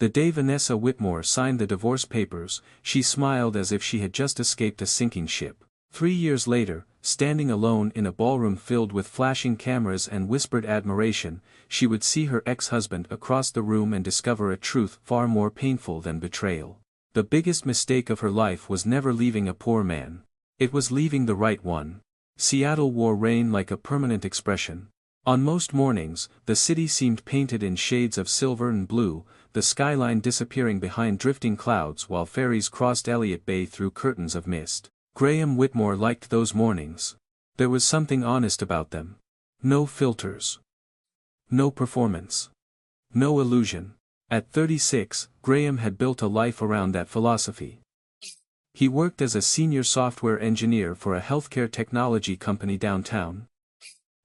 The day Vanessa Whitmore signed the divorce papers, she smiled as if she had just escaped a sinking ship. 3 years later, standing alone in a ballroom filled with flashing cameras and whispered admiration, she would see her ex-husband across the room and discover a truth far more painful than betrayal. The biggest mistake of her life was never leaving a poor man. It was leaving the right one. Seattle wore rain like a permanent expression. On most mornings, the city seemed painted in shades of silver and blue, the skyline disappearing behind drifting clouds while ferries crossed Elliott Bay through curtains of mist. Graham Whitmore liked those mornings. There was something honest about them. No filters. No performance. No illusion. At 36, Graham had built a life around that philosophy. He worked as a senior software engineer for a healthcare technology company downtown.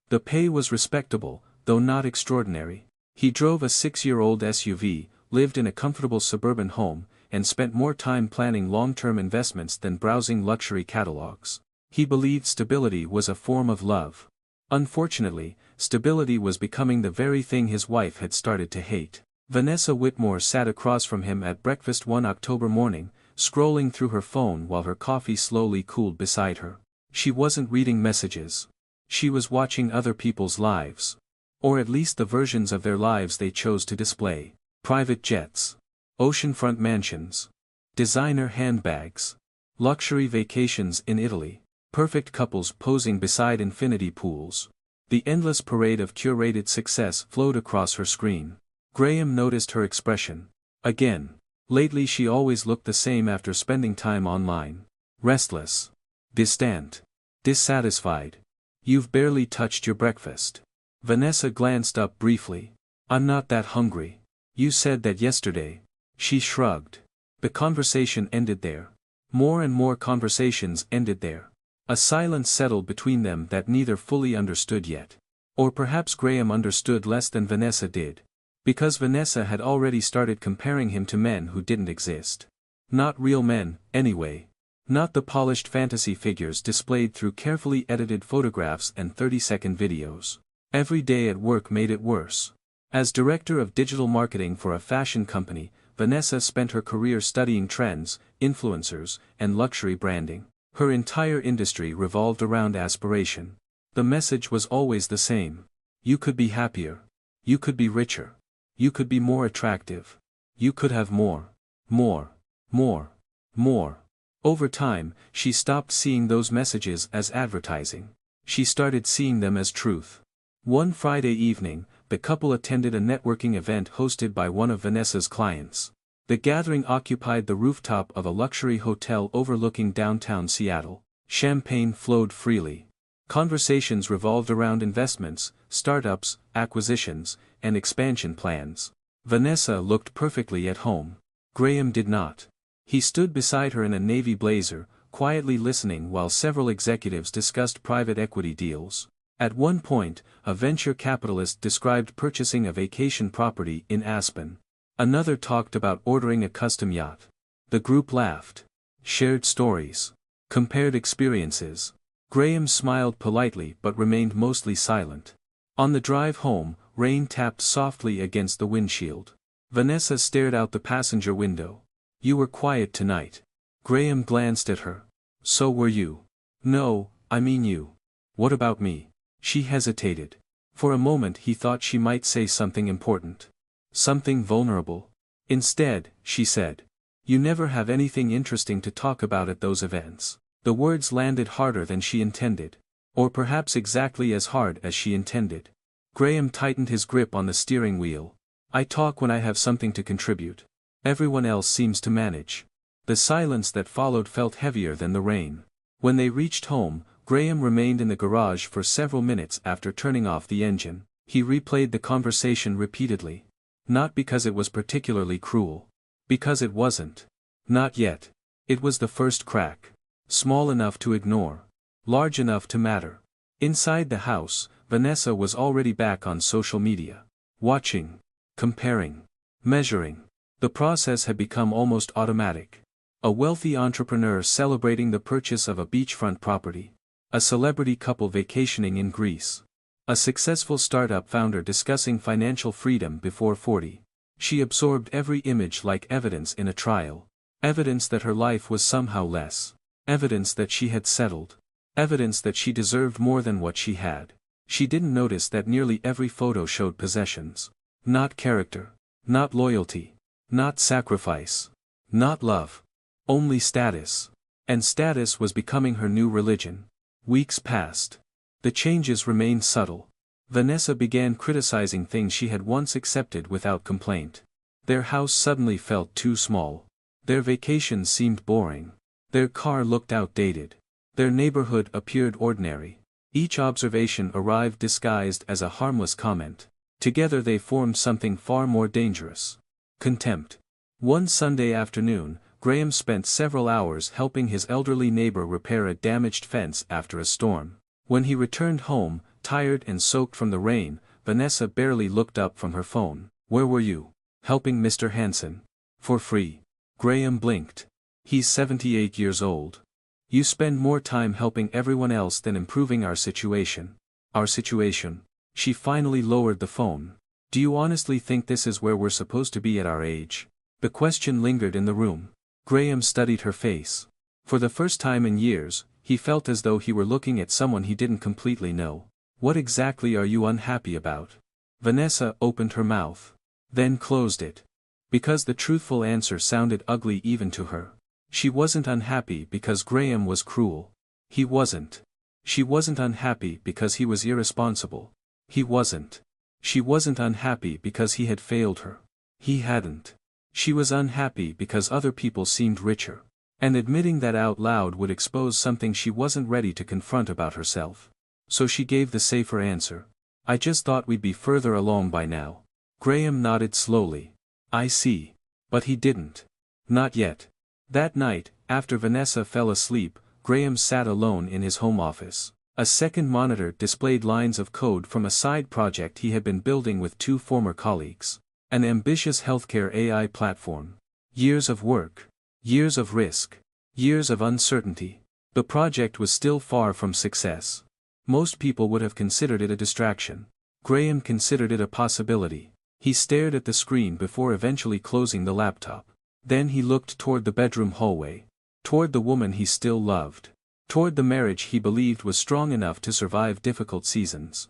The pay was respectable, though not extraordinary. He drove a 6-year-old SUV, lived in a comfortable suburban home, and spent more time planning long-term investments than browsing luxury catalogs. He believed stability was a form of love. Unfortunately, stability was becoming the very thing his wife had started to hate. Vanessa Whitmore sat across from him at breakfast one October morning, scrolling through her phone while her coffee slowly cooled beside her. She wasn't reading messages. She was watching other people's lives. Or at least the versions of their lives they chose to display. Private jets. Oceanfront mansions. Designer handbags. Luxury vacations in Italy. Perfect couples posing beside infinity pools. The endless parade of curated success flowed across her screen. Graham noticed her expression. Again. Lately she always looked the same after spending time online. Restless. Distant. Dissatisfied. You've barely touched your breakfast. Vanessa glanced up briefly. I'm not that hungry. You said that yesterday. She shrugged. The conversation ended there. More and more conversations ended there. A silence settled between them that neither fully understood yet. Or perhaps Graham understood less than Vanessa did. Because Vanessa had already started comparing him to men who didn't exist. Not real men, anyway. Not the polished fantasy figures displayed through carefully edited photographs and 30-second videos. Every day at work made it worse. As director of digital marketing for a fashion company, Vanessa spent her career studying trends, influencers, and luxury branding. Her entire industry revolved around aspiration. The message was always the same. You could be happier. You could be richer. You could be more attractive. You could have more. More. More. More. Over time, she stopped seeing those messages as advertising. She started seeing them as truth. One Friday evening, the couple attended a networking event hosted by one of Vanessa's clients. The gathering occupied the rooftop of a luxury hotel overlooking downtown Seattle. Champagne flowed freely. Conversations revolved around investments, startups, acquisitions, and expansion plans. Vanessa looked perfectly at home. Graham did not. He stood beside her in a navy blazer, quietly listening while several executives discussed private equity deals. At one point, a venture capitalist described purchasing a vacation property in Aspen. Another talked about ordering a custom yacht. The group laughed. Shared stories. Compared experiences. Graham smiled politely but remained mostly silent. On the drive home, rain tapped softly against the windshield. Vanessa stared out the passenger window. You were quiet tonight. Graham glanced at her. So were you. No, I mean you. What about me? She hesitated. For a moment he thought she might say something important. Something vulnerable. Instead, she said. You never have anything interesting to talk about at those events. The words landed harder than she intended. Or perhaps exactly as hard as she intended. Graham tightened his grip on the steering wheel. I talk when I have something to contribute. Everyone else seems to manage. The silence that followed felt heavier than the rain. When they reached home, Graham remained in the garage for several minutes after turning off the engine. He replayed the conversation repeatedly. Not because it was particularly cruel. Because it wasn't. Not yet. It was the first crack. Small enough to ignore. Large enough to matter. Inside the house, Vanessa was already back on social media. Watching. Comparing. Measuring. The process had become almost automatic. A wealthy entrepreneur celebrating the purchase of a beachfront property. A celebrity couple vacationing in Greece. A successful startup founder discussing financial freedom before 40. She absorbed every image like evidence in a trial. Evidence that her life was somehow less. Evidence that she had settled. Evidence that she deserved more than what she had. She didn't notice that nearly every photo showed possessions. Not character. Not loyalty. Not sacrifice. Not love. Only status. And status was becoming her new religion. Weeks passed. The changes remained subtle. Vanessa began criticizing things she had once accepted without complaint. Their house suddenly felt too small. Their vacations seemed boring. Their car looked outdated. Their neighborhood appeared ordinary. Each observation arrived disguised as a harmless comment. Together they formed something far more dangerous. Contempt. One Sunday afternoon, Graham spent several hours helping his elderly neighbor repair a damaged fence after a storm. When he returned home, tired and soaked from the rain, Vanessa barely looked up from her phone. "Where were you?" "Helping Mr. Hansen." "For free." Graham blinked. "He's 78 years old. You spend more time helping everyone else than improving our situation." "Our situation?" She finally lowered the phone. "Do you honestly think this is where we're supposed to be at our age?" The question lingered in the room. Graham studied her face. For the first time in years, he felt as though he were looking at someone he didn't completely know. "What exactly are you unhappy about?" Vanessa opened her mouth. Then closed it. Because the truthful answer sounded ugly even to her. She wasn't unhappy because Graham was cruel. He wasn't. She wasn't unhappy because he was irresponsible. He wasn't. She wasn't unhappy because he had failed her. He hadn't. She was unhappy because other people seemed richer. And admitting that out loud would expose something she wasn't ready to confront about herself. So she gave the safer answer. "I just thought we'd be further along by now." Graham nodded slowly. "I see." But he didn't. Not yet. That night, after Vanessa fell asleep, Graham sat alone in his home office. A second monitor displayed lines of code from a side project he had been building with two former colleagues. An ambitious healthcare AI platform. Years of work. Years of risk. Years of uncertainty. The project was still far from success. Most people would have considered it a distraction. Graham considered it a possibility. He stared at the screen before eventually closing the laptop. Then he looked toward the bedroom hallway. Toward the woman he still loved. Toward the marriage he believed was strong enough to survive difficult seasons.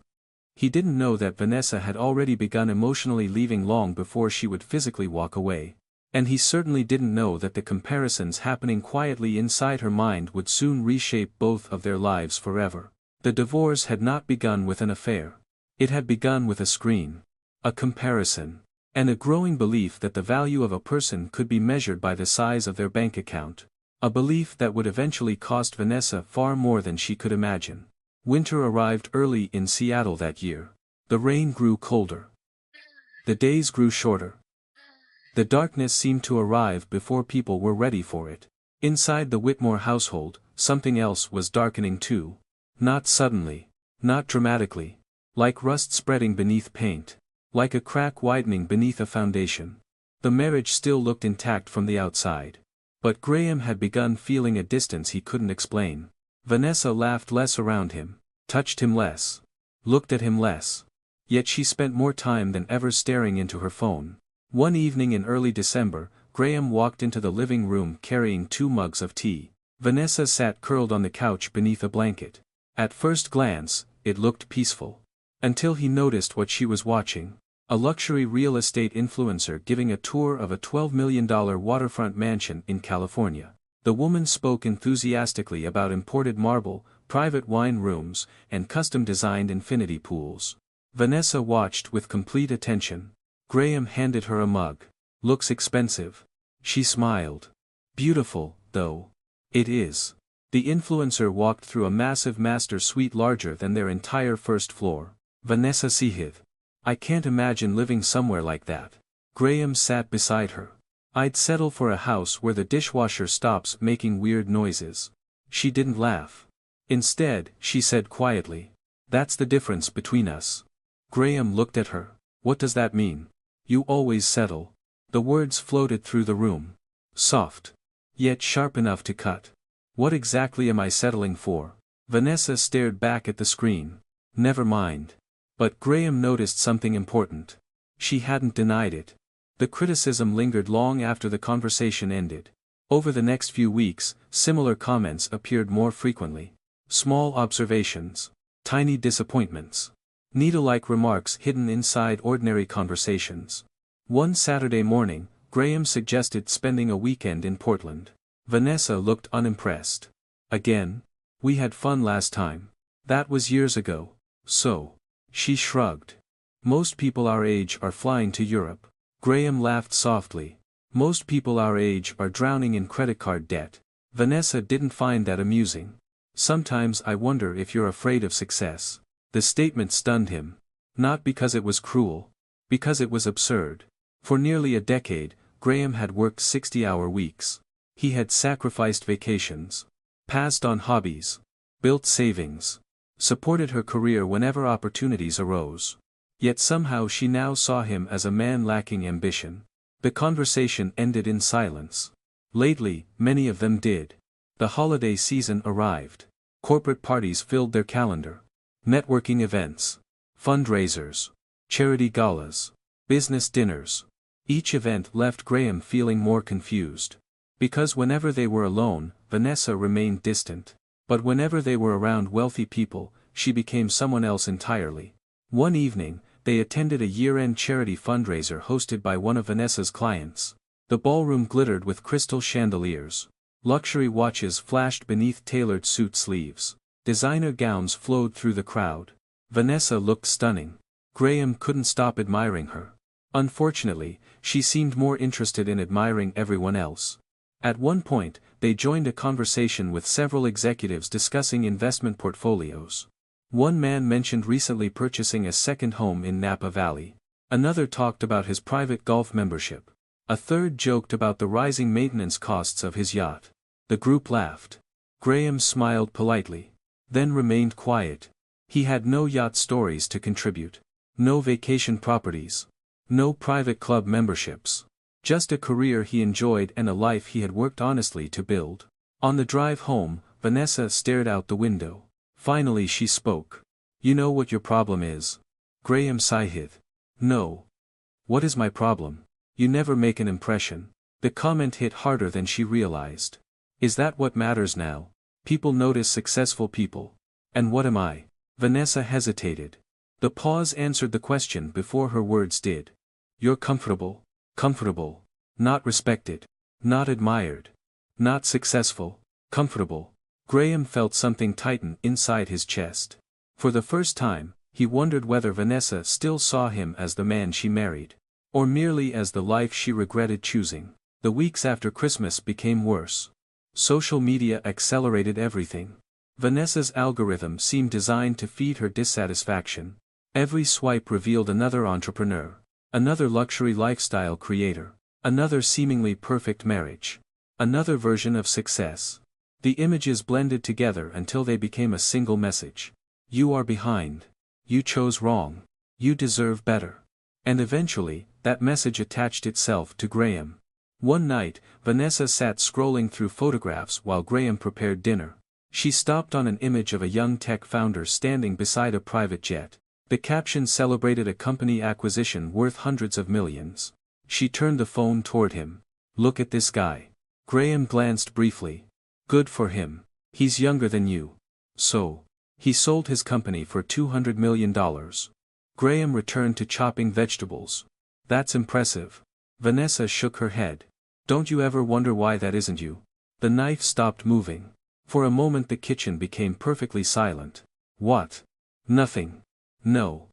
He didn't know that Vanessa had already begun emotionally leaving long before she would physically walk away. And he certainly didn't know that the comparisons happening quietly inside her mind would soon reshape both of their lives forever. The divorce had not begun with an affair. It had begun with a screen. A comparison. And a growing belief that the value of a person could be measured by the size of their bank account. A belief that would eventually cost Vanessa far more than she could imagine. Winter arrived early in Seattle that year. The rain grew colder. The days grew shorter. The darkness seemed to arrive before people were ready for it. Inside the Whitmore household, something else was darkening too. Not suddenly. Not dramatically. Like rust spreading beneath paint. Like a crack widening beneath a foundation. The marriage still looked intact from the outside. But Graham had begun feeling a distance he couldn't explain. Vanessa laughed less around him. Touched him less. Looked at him less. Yet she spent more time than ever staring into her phone. One evening in early December, Graham walked into the living room carrying 2 mugs of tea. Vanessa sat curled on the couch beneath a blanket. At first glance, it looked peaceful. Until he noticed what she was watching. A luxury real estate influencer giving a tour of a $12 million waterfront mansion in California. The woman spoke enthusiastically about imported marble, private wine rooms, and custom-designed infinity pools. Vanessa watched with complete attention. Graham handed her a mug. "Looks expensive." She smiled. "Beautiful, though." "It is." The influencer walked through a massive master suite larger than their entire first floor. Vanessa seethed. "I can't imagine living somewhere like that." Graham sat beside her. "I'd settle for a house where the dishwasher stops making weird noises." She didn't laugh. Instead, she said quietly, "That's the difference between us." Graham looked at her. "What does that mean?" "You always settle." The words floated through the room. Soft. Yet sharp enough to cut. "What exactly am I settling for?" Vanessa stared back at the screen. "Never mind." But Graham noticed something important. She hadn't denied it. The criticism lingered long after the conversation ended. Over the next few weeks, similar comments appeared more frequently. Small observations. Tiny disappointments. Needle-like remarks hidden inside ordinary conversations. One Saturday morning, Graham suggested spending a weekend in Portland. Vanessa looked unimpressed. Again? We had fun last time. That was years ago. So. She shrugged. Most people our age are flying to Europe. Graham laughed softly. Most people our age are drowning in credit card debt. Vanessa didn't find that amusing. Sometimes I wonder if you're afraid of success. The statement stunned him. Not because it was cruel. Because it was absurd. For nearly a decade, Graham had worked 60-hour weeks. He had sacrificed vacations. Passed on hobbies. Built savings. Supported her career whenever opportunities arose. Yet somehow she now saw him as a man lacking ambition. The conversation ended in silence. Lately, many of them did. The holiday season arrived. Corporate parties filled their calendar. Networking events. Fundraisers. Charity galas. Business dinners. Each event left Graham feeling more confused. Because whenever they were alone, Vanessa remained distant. But whenever they were around wealthy people, she became someone else entirely. One evening, they attended a year-end charity fundraiser hosted by one of Vanessa's clients. The ballroom glittered with crystal chandeliers. Luxury watches flashed beneath tailored suit sleeves. Designer gowns flowed through the crowd. Vanessa looked stunning. Graham couldn't stop admiring her. Unfortunately, she seemed more interested in admiring everyone else. At one point, they joined a conversation with several executives discussing investment portfolios. One man mentioned recently purchasing a second home in Napa Valley. Another talked about his private golf membership. A third joked about the rising maintenance costs of his yacht. The group laughed. Graham smiled politely. Then remained quiet. He had no yacht stories to contribute. No vacation properties. No private club memberships. Just a career he enjoyed and a life he had worked honestly to build. On the drive home, Vanessa stared out the window. Finally she spoke. You know what your problem is? Graham sighed. No. What is my problem? You never make an impression. The comment hit harder than she realized. Is that what matters now? People notice successful people. And what am I? Vanessa hesitated. The pause answered the question before her words did. You're comfortable. Comfortable. Not respected. Not admired. Not successful. Comfortable. Graham felt something tighten inside his chest. For the first time, he wondered whether Vanessa still saw him as the man she married. Or merely as the life she regretted choosing. The weeks after Christmas became worse. Social media accelerated everything. Vanessa's algorithm seemed designed to feed her dissatisfaction. Every swipe revealed another entrepreneur. Another luxury lifestyle creator. Another seemingly perfect marriage. Another version of success. The images blended together until they became a single message. You are behind. You chose wrong. You deserve better. And eventually, that message attached itself to Graham. One night, Vanessa sat scrolling through photographs while Graham prepared dinner. She stopped on an image of a young tech founder standing beside a private jet. The caption celebrated a company acquisition worth hundreds of millions. She turned the phone toward him. Look at this guy. Graham glanced briefly. Good for him. He's younger than you. So. He sold his company for $200 million. Graham returned to chopping vegetables. That's impressive. Vanessa shook her head. Don't you ever wonder why that isn't you? The knife stopped moving. For a moment the kitchen became perfectly silent. What? Nothing. No.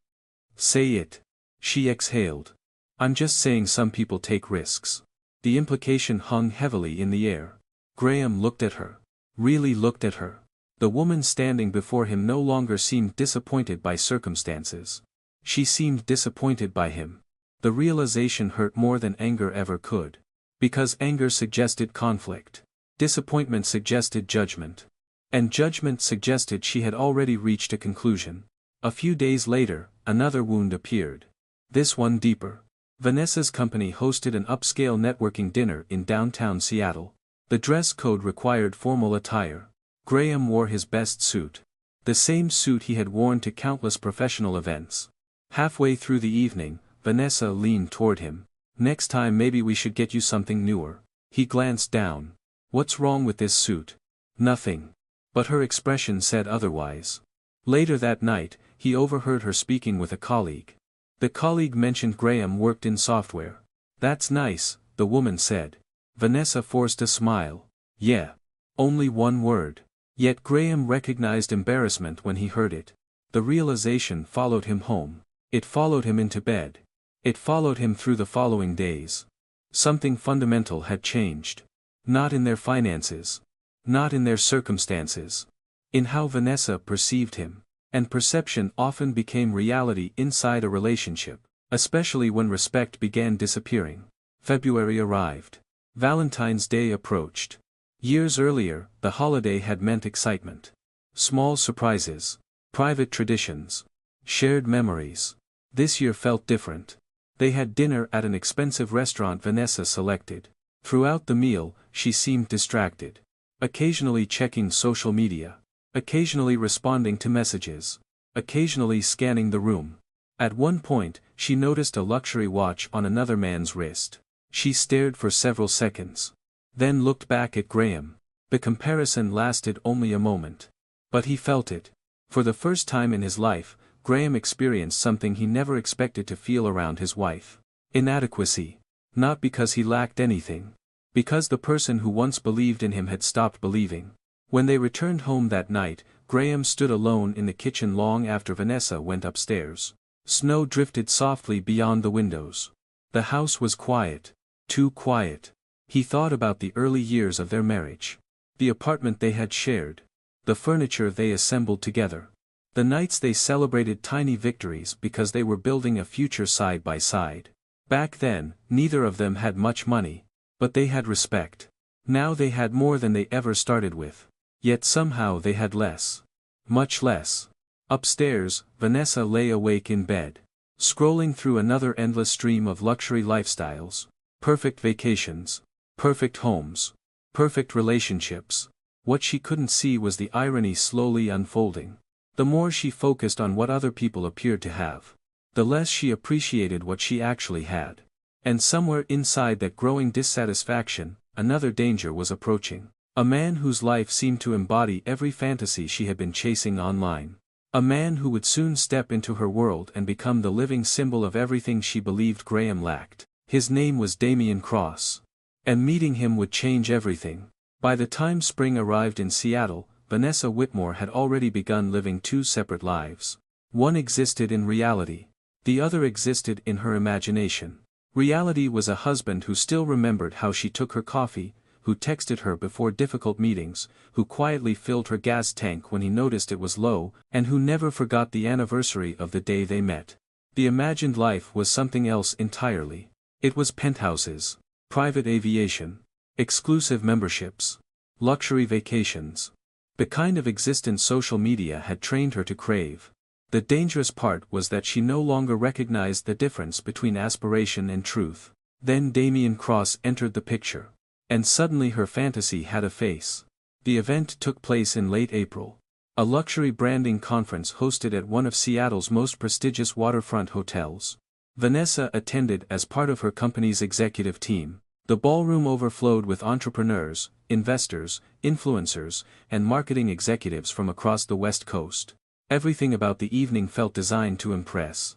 Say it. She exhaled. I'm just saying some people take risks. The implication hung heavily in the air. Graham looked at her. Really looked at her. The woman standing before him no longer seemed disappointed by circumstances. She seemed disappointed by him. The realization hurt more than anger ever could. Because anger suggested conflict. Disappointment suggested judgment. And judgment suggested she had already reached a conclusion. A few days later, another wound appeared. This one deeper. Vanessa's company hosted an upscale networking dinner in downtown Seattle. The dress code required formal attire. Graham wore his best suit. The same suit he had worn to countless professional events. Halfway through the evening, Vanessa leaned toward him. Next time maybe we should get you something newer. He glanced down. What's wrong with this suit? Nothing. But her expression said otherwise. Later that night, he overheard her speaking with a colleague. The colleague mentioned Graham worked in software. That's nice, the woman said. Vanessa forced a smile. Yeah. Only one word. Yet Graham recognized embarrassment when he heard it. The realization followed him home. It followed him into bed. It followed him through the following days. Something fundamental had changed. Not in their finances. Not in their circumstances. In how Vanessa perceived him. And perception often became reality inside a relationship, especially when respect began disappearing. February arrived. Valentine's Day approached. Years earlier, the holiday had meant excitement. Small surprises. Private traditions. Shared memories. This year felt different. They had dinner at an expensive restaurant Vanessa selected. Throughout the meal, she seemed distracted. Occasionally checking social media. Occasionally responding to messages. Occasionally scanning the room. At one point, she noticed a luxury watch on another man's wrist. She stared for several seconds. Then looked back at Graham. The comparison lasted only a moment. But he felt it. For the first time in his life, Graham experienced something he never expected to feel around his wife. Inadequacy. Not because he lacked anything. Because the person who once believed in him had stopped believing. When they returned home that night, Graham stood alone in the kitchen long after Vanessa went upstairs. Snow drifted softly beyond the windows. The house was quiet. Too quiet. He thought about the early years of their marriage. The apartment they had shared. The furniture they assembled together. The nights they celebrated tiny victories because they were building a future side by side. Back then, neither of them had much money. But they had respect. Now they had more than they ever started with. Yet somehow they had less. Much less. Upstairs, Vanessa lay awake in bed. Scrolling through another endless stream of luxury lifestyles. Perfect vacations. Perfect homes. Perfect relationships. What she couldn't see was the irony slowly unfolding. The more she focused on what other people appeared to have, the less she appreciated what she actually had. And somewhere inside that growing dissatisfaction, another danger was approaching. A man whose life seemed to embody every fantasy she had been chasing online. A man who would soon step into her world and become the living symbol of everything she believed Graham lacked. His name was Damian Cross. And meeting him would change everything. By the time spring arrived in Seattle, Vanessa Whitmore had already begun living two separate lives. One existed in reality. The other existed in her imagination. Reality was a husband who still remembered how she took her coffee, who texted her before difficult meetings, who quietly filled her gas tank when he noticed it was low, and who never forgot the anniversary of the day they met. The imagined life was something else entirely. It was penthouses, private aviation, exclusive memberships, luxury vacations. The kind of existence social media had trained her to crave. The dangerous part was that she no longer recognized the difference between aspiration and truth. Then Damian Cross entered the picture. And suddenly her fantasy had a face. The event took place in late April. A luxury branding conference hosted at one of Seattle's most prestigious waterfront hotels. Vanessa attended as part of her company's executive team. The ballroom overflowed with entrepreneurs, investors, influencers, and marketing executives from across the West Coast. Everything about the evening felt designed to impress.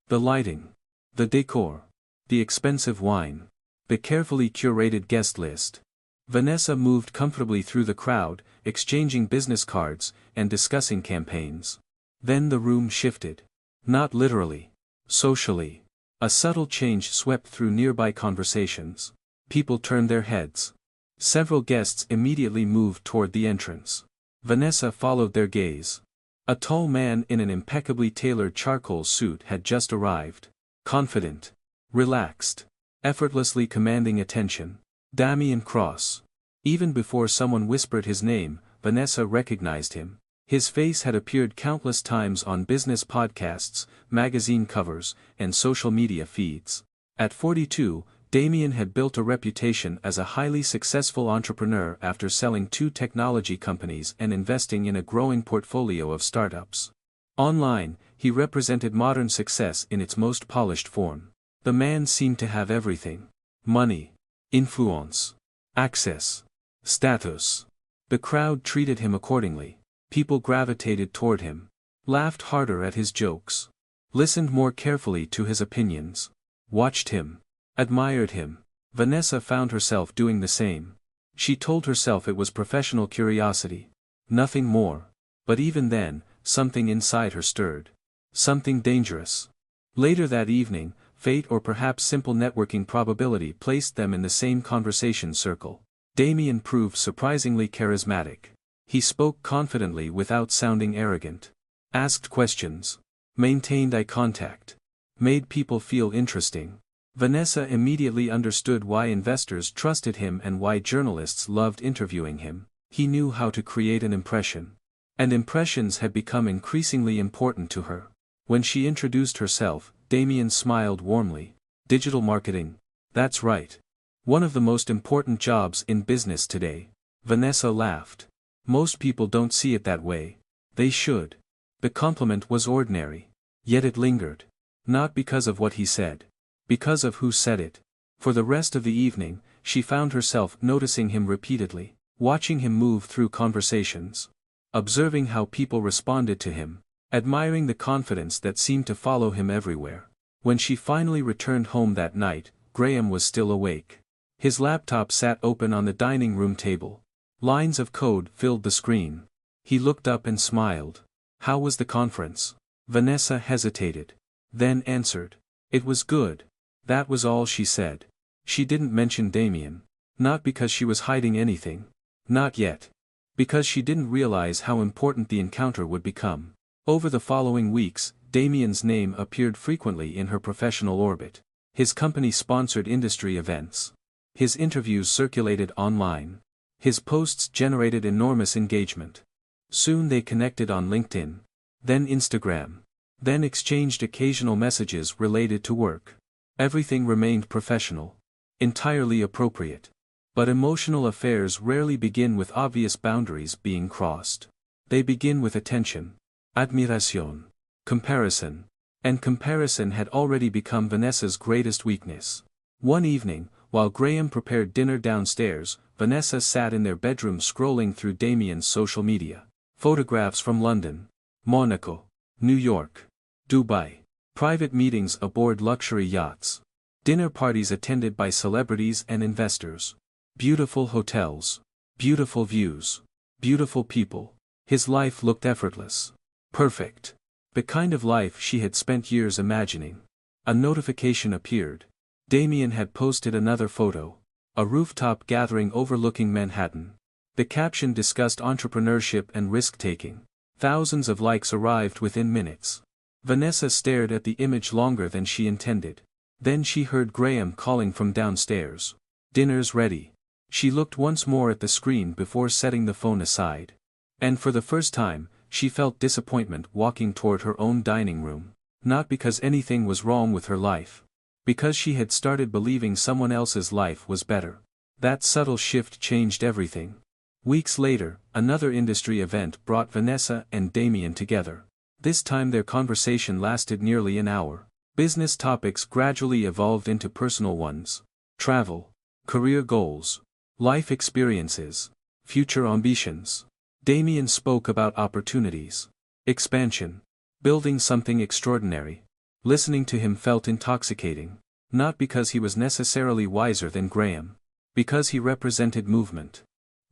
The lighting. The decor. The expensive wine. The carefully curated guest list. Vanessa moved comfortably through the crowd, exchanging business cards, and discussing campaigns. Then the room shifted. Not literally. Socially. A subtle change swept through nearby conversations. People turned their heads. Several guests immediately moved toward the entrance. Vanessa followed their gaze. A tall man in an impeccably tailored charcoal suit had just arrived. Confident. Relaxed. Effortlessly commanding attention. Damian Cross. Even before someone whispered his name, Vanessa recognized him. His face had appeared countless times on business podcasts, magazine covers, and social media feeds. At 42, Damian had built a reputation as a highly successful entrepreneur after selling 2 technology companies and investing in a growing portfolio of startups. Online, he represented modern success in its most polished form. The man seemed to have everything. Money, influence, access, status. The crowd treated him accordingly. People gravitated toward him, laughed harder at his jokes, listened more carefully to his opinions, watched him, admired him. Vanessa found herself doing the same. She told herself it was professional curiosity, nothing more. But even then, something inside her stirred. Something dangerous. Later that evening, fate or perhaps simple networking probability placed them in the same conversation circle. Damien proved surprisingly charismatic. He spoke confidently without sounding arrogant. Asked questions. Maintained eye contact. Made people feel interesting. Vanessa immediately understood why investors trusted him and why journalists loved interviewing him. He knew how to create an impression. And impressions had become increasingly important to her. When she introduced herself, Damien smiled warmly. Digital marketing. That's right. One of the most important jobs in business today. Vanessa laughed. Most people don't see it that way. They should. The compliment was ordinary. Yet it lingered. Not because of what he said. Because of who said it. For the rest of the evening, she found herself noticing him repeatedly, watching him move through conversations, observing how people responded to him, admiring the confidence that seemed to follow him everywhere. When she finally returned home that night, Graham was still awake. His laptop sat open on the dining room table. Lines of code filled the screen. He looked up and smiled. How was the conference? Vanessa hesitated. Then answered. It was good. That was all she said. She didn't mention Damien. Not because she was hiding anything. Not yet. Because she didn't realize how important the encounter would become. Over the following weeks, Damien's name appeared frequently in her professional orbit. His company sponsored industry events. His interviews circulated online. His posts generated enormous engagement. Soon they connected on LinkedIn. Then Instagram. Then exchanged occasional messages related to work. Everything remained professional. Entirely appropriate. But emotional affairs rarely begin with obvious boundaries being crossed. They begin with attention. Admiration. Comparison. And comparison had already become Vanessa's greatest weakness. One evening, while Graham prepared dinner downstairs, Vanessa sat in their bedroom scrolling through Damien's social media. Photographs from London, Monaco, New York, Dubai. Private meetings aboard luxury yachts. Dinner parties attended by celebrities and investors. Beautiful hotels. Beautiful views. Beautiful people. His life looked effortless. Perfect. The kind of life she had spent years imagining. A notification appeared. Damien had posted another photo. A rooftop gathering overlooking Manhattan. The caption discussed entrepreneurship and risk-taking. Thousands of likes arrived within minutes. Vanessa stared at the image longer than she intended. Then she heard Graham calling from downstairs. Dinner's ready. She looked once more at the screen before setting the phone aside. And for the first time, she felt disappointment walking toward her own dining room. Not because anything was wrong with her life. Because she had started believing someone else's life was better. That subtle shift changed everything. Weeks later, another industry event brought Vanessa and Damien together. This time their conversation lasted nearly an hour. Business topics gradually evolved into personal ones. Travel. Career goals. Life experiences. Future ambitions. Damien spoke about opportunities. Expansion. Building something extraordinary. Listening to him felt intoxicating. Not because he was necessarily wiser than Graham. Because he represented movement.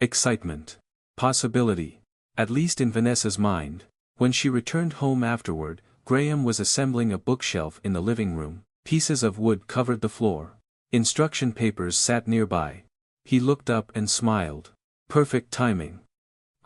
Excitement. Possibility. At least in Vanessa's mind. When she returned home afterward, Graham was assembling a bookshelf in the living room. Pieces of wood covered the floor. Instruction papers sat nearby. He looked up and smiled. Perfect timing.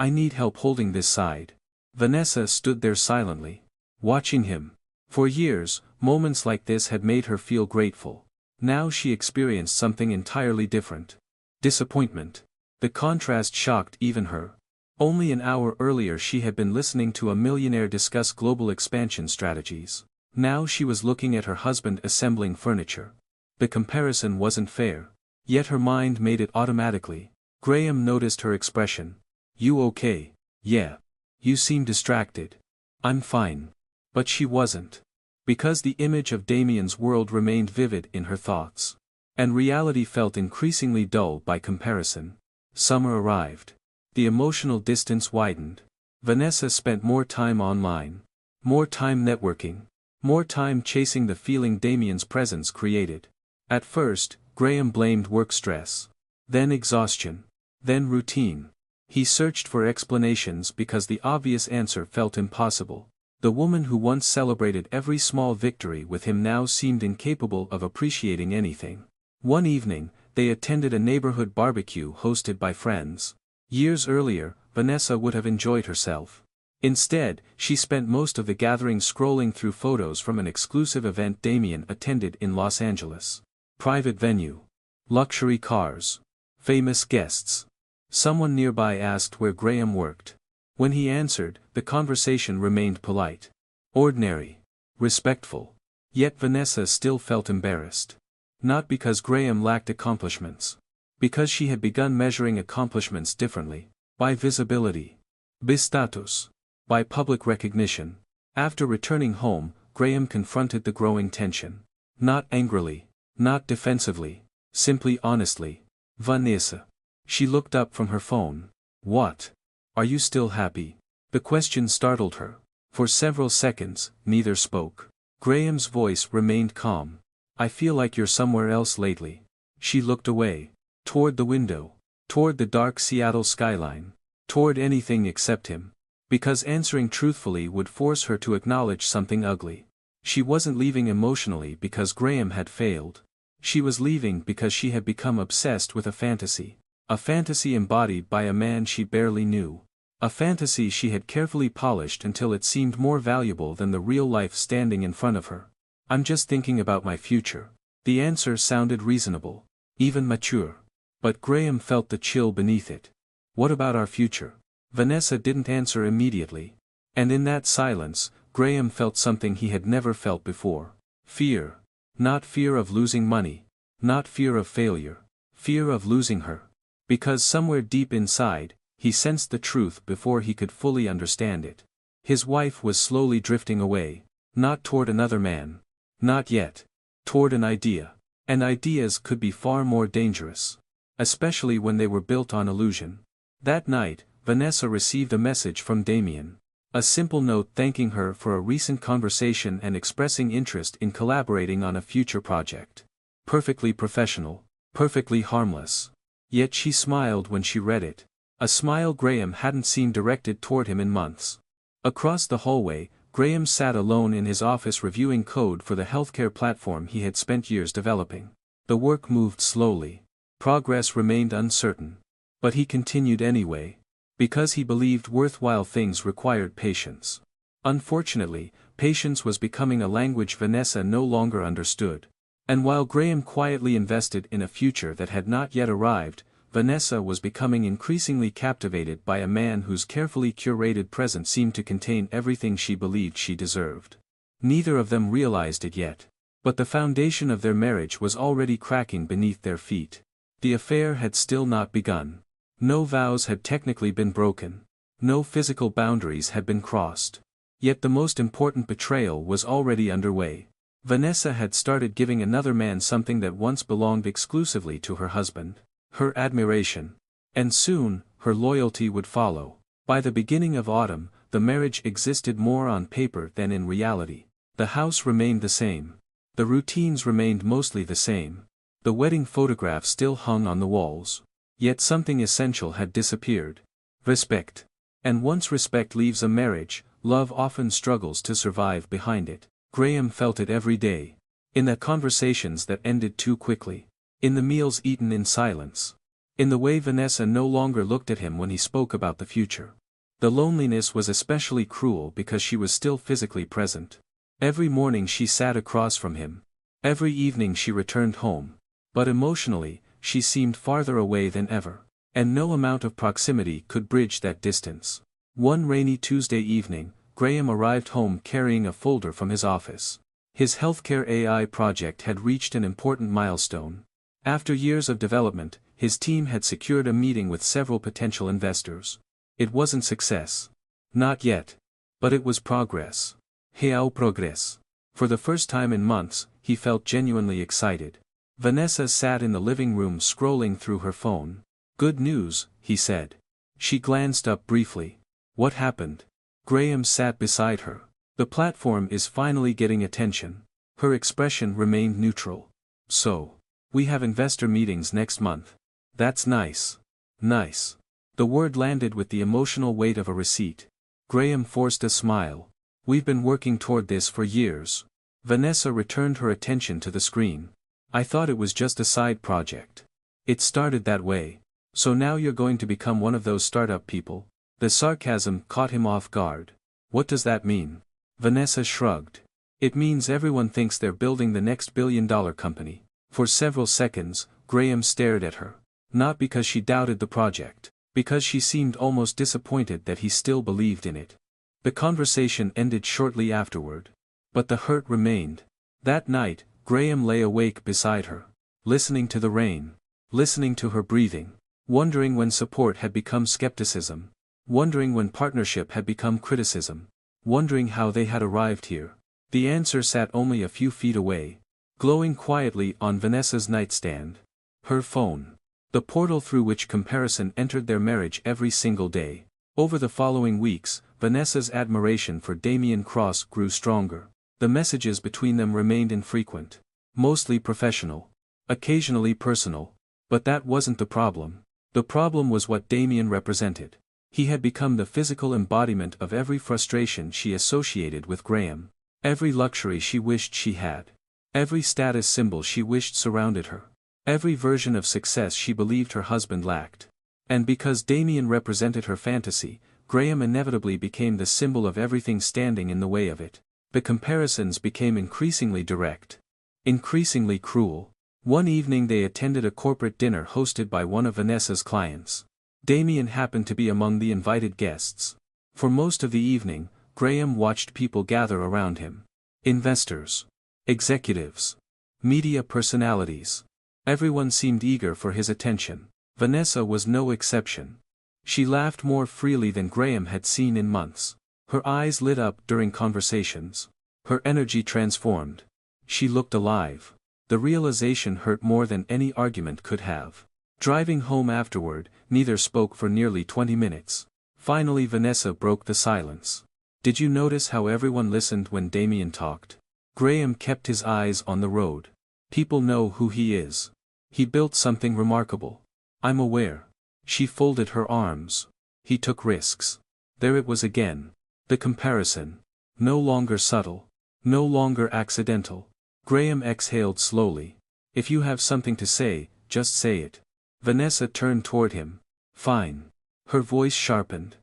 I need help holding this side. Vanessa stood there silently, watching him. For years, moments like this had made her feel grateful. Now she experienced something entirely different. Disappointment. The contrast shocked even her. Only an hour earlier she had been listening to a millionaire discuss global expansion strategies. Now she was looking at her husband assembling furniture. The comparison wasn't fair. Yet her mind made it automatically. Graham noticed her expression. You okay? Yeah. You seem distracted. I'm fine. But she wasn't. Because the image of Damien's world remained vivid in her thoughts. And reality felt increasingly dull by comparison. Summer arrived. The emotional distance widened. Vanessa spent more time online. More time networking. More time chasing the feeling Damien's presence created. At first, Graham blamed work stress. Then exhaustion. Then routine. He searched for explanations because the obvious answer felt impossible. The woman who once celebrated every small victory with him now seemed incapable of appreciating anything. One evening, they attended a neighborhood barbecue hosted by friends. Years earlier, Vanessa would have enjoyed herself. Instead, she spent most of the gathering scrolling through photos from an exclusive event Damien attended in Los Angeles. Private venue. Luxury cars. Famous guests. Someone nearby asked where Graham worked. When he answered, the conversation remained polite. Ordinary. Respectful. Yet Vanessa still felt embarrassed. Not because Graham lacked accomplishments. Because she had begun measuring accomplishments differently. By visibility. By status. By public recognition. After returning home, Graham confronted the growing tension. Not angrily. Not defensively. Simply honestly. Vanessa. She looked up from her phone. What? Are you still happy? The question startled her. For several seconds, neither spoke. Graham's voice remained calm. I feel like you're somewhere else lately. She looked away. Toward the window. Toward the dark Seattle skyline. Toward anything except him. Because answering truthfully would force her to acknowledge something ugly. She wasn't leaving emotionally because Graham had failed. She was leaving because she had become obsessed with a fantasy. A fantasy embodied by a man she barely knew. A fantasy she had carefully polished until it seemed more valuable than the real life standing in front of her. I'm just thinking about my future. The answer sounded reasonable. Even mature. But Graham felt the chill beneath it. What about our future? Vanessa didn't answer immediately. And in that silence, Graham felt something he had never felt before. Fear. Not fear of losing money. Not fear of failure. Fear of losing her. Because somewhere deep inside, he sensed the truth before he could fully understand it. His wife was slowly drifting away. Not toward another man. Not yet. Toward an idea. And ideas could be far more dangerous. Especially when they were built on illusion. That night, Vanessa received a message from Damien. A simple note thanking her for a recent conversation and expressing interest in collaborating on a future project. Perfectly professional. Perfectly harmless. Yet she smiled when she read it. A smile Graham hadn't seen directed toward him in months. Across the hallway, Graham sat alone in his office reviewing code for the healthcare platform he had spent years developing. The work moved slowly. Progress remained uncertain. But he continued anyway. Because he believed worthwhile things required patience. Unfortunately, patience was becoming a language Vanessa no longer understood. And while Graham quietly invested in a future that had not yet arrived, Vanessa was becoming increasingly captivated by a man whose carefully curated presence seemed to contain everything she believed she deserved. Neither of them realized it yet. But the foundation of their marriage was already cracking beneath their feet. The affair had still not begun. No vows had technically been broken. No physical boundaries had been crossed. Yet the most important betrayal was already underway. Vanessa had started giving another man something that once belonged exclusively to her husband. Her admiration. And soon, her loyalty would follow. By the beginning of autumn, the marriage existed more on paper than in reality. The house remained the same. The routines remained mostly the same. The wedding photograph still hung on the walls. Yet something essential had disappeared. Respect. And once respect leaves a marriage, love often struggles to survive behind it. Graham felt it every day. In the conversations that ended too quickly. In the meals eaten in silence. In the way Vanessa no longer looked at him when he spoke about the future. The loneliness was especially cruel because she was still physically present. Every morning she sat across from him. Every evening she returned home. But emotionally, she seemed farther away than ever. And no amount of proximity could bridge that distance. One rainy Tuesday evening, Graham arrived home carrying a folder from his office. His healthcare AI project had reached an important milestone. After years of development, his team had secured a meeting with several potential investors. It wasn't success. Not yet. But it was progress. Real progress. For the first time in months, he felt genuinely excited. Vanessa sat in the living room scrolling through her phone. "Good news," he said. She glanced up briefly. "What happened?" Graham sat beside her. "The platform is finally getting attention." Her expression remained neutral. "So. We have investor meetings next month." "That's nice." "Nice." The word landed with the emotional weight of a receipt. Graham forced a smile. "We've been working toward this for years." Vanessa returned her attention to the screen. "I thought it was just a side project." "It started that way. So now you're going to become one of those startup people?" The sarcasm caught him off guard. "What does that mean?" Vanessa shrugged. "It means everyone thinks they're building the next billion-dollar company." For several seconds, Graham stared at her. Not because she doubted the project. Because she seemed almost disappointed that he still believed in it. The conversation ended shortly afterward. But the hurt remained. That night, Graham lay awake beside her. Listening to the rain. Listening to her breathing. Wondering when support had become skepticism. Wondering when partnership had become criticism. Wondering how they had arrived here. The answer sat only a few feet away, glowing quietly on Vanessa's nightstand. Her phone. The portal through which comparison entered their marriage every single day. Over the following weeks, Vanessa's admiration for Damien Cross grew stronger. The messages between them remained infrequent. Mostly professional. Occasionally personal. But that wasn't the problem. The problem was what Damien represented. He had become the physical embodiment of every frustration she associated with Graham. Every luxury she wished she had. Every status symbol she wished surrounded her. Every version of success she believed her husband lacked. And because Damien represented her fantasy, Graham inevitably became the symbol of everything standing in the way of it. The comparisons became increasingly direct. Increasingly cruel. One evening they attended a corporate dinner hosted by one of Vanessa's clients. Damien happened to be among the invited guests. For most of the evening, Graham watched people gather around him. Investors. Executives. Media personalities. Everyone seemed eager for his attention. Vanessa was no exception. She laughed more freely than Graham had seen in months. Her eyes lit up during conversations. Her energy transformed. She looked alive. The realization hurt more than any argument could have. Driving home afterward, neither spoke for nearly 20 minutes. Finally Vanessa broke the silence. "Did you notice how everyone listened when Damien talked?" Graham kept his eyes on the road. "People know who he is. He built something remarkable." "I'm aware." She folded her arms. "He took risks." There it was again. The comparison. No longer subtle. No longer accidental. Graham exhaled slowly. "If you have something to say, just say it." Vanessa turned toward him. "Fine." Her voice sharpened.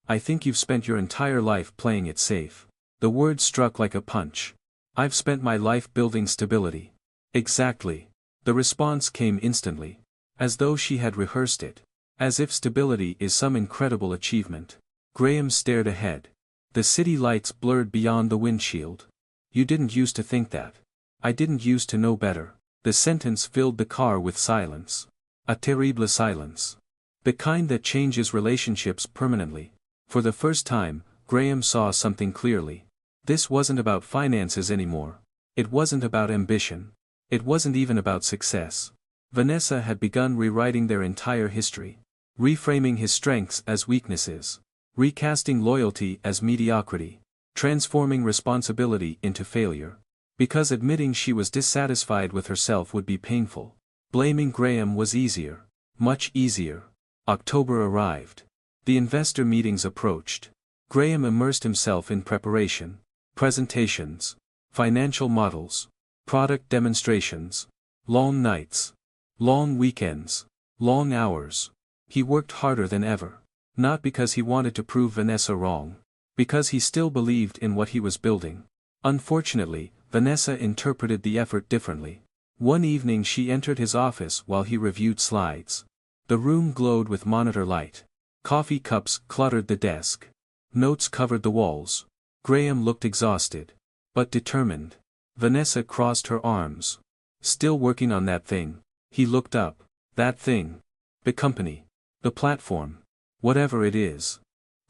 "I think you've spent your entire life playing it safe." The word struck like a punch. "I've spent my life building stability." "Exactly." The response came instantly. As though she had rehearsed it. As if stability is some incredible achievement. Graham stared ahead. The city lights blurred beyond the windshield. "You didn't used to think that." "I didn't used to know better." The sentence filled the car with silence. A terrible silence. The kind that changes relationships permanently. For the first time, Graham saw something clearly. This wasn't about finances anymore. It wasn't about ambition. It wasn't even about success. Vanessa had begun rewriting their entire history. Reframing his strengths as weaknesses. Recasting loyalty as mediocrity. Transforming responsibility into failure. Because admitting she was dissatisfied with herself would be painful. Blaming Graham was easier. Much easier. October arrived. The investor meetings approached. Graham immersed himself in preparation. Presentations. Financial models. Product demonstrations. Long nights. Long weekends. Long hours. He worked harder than ever. Not because he wanted to prove Vanessa wrong. Because he still believed in what he was building. Unfortunately, Vanessa interpreted the effort differently. One evening she entered his office while he reviewed slides. The room glowed with monitor light. Coffee cups cluttered the desk. Notes covered the walls. Graham looked exhausted. But determined. Vanessa crossed her arms. "Still working on that thing?" He looked up. "That thing. The company. The platform. Whatever it is."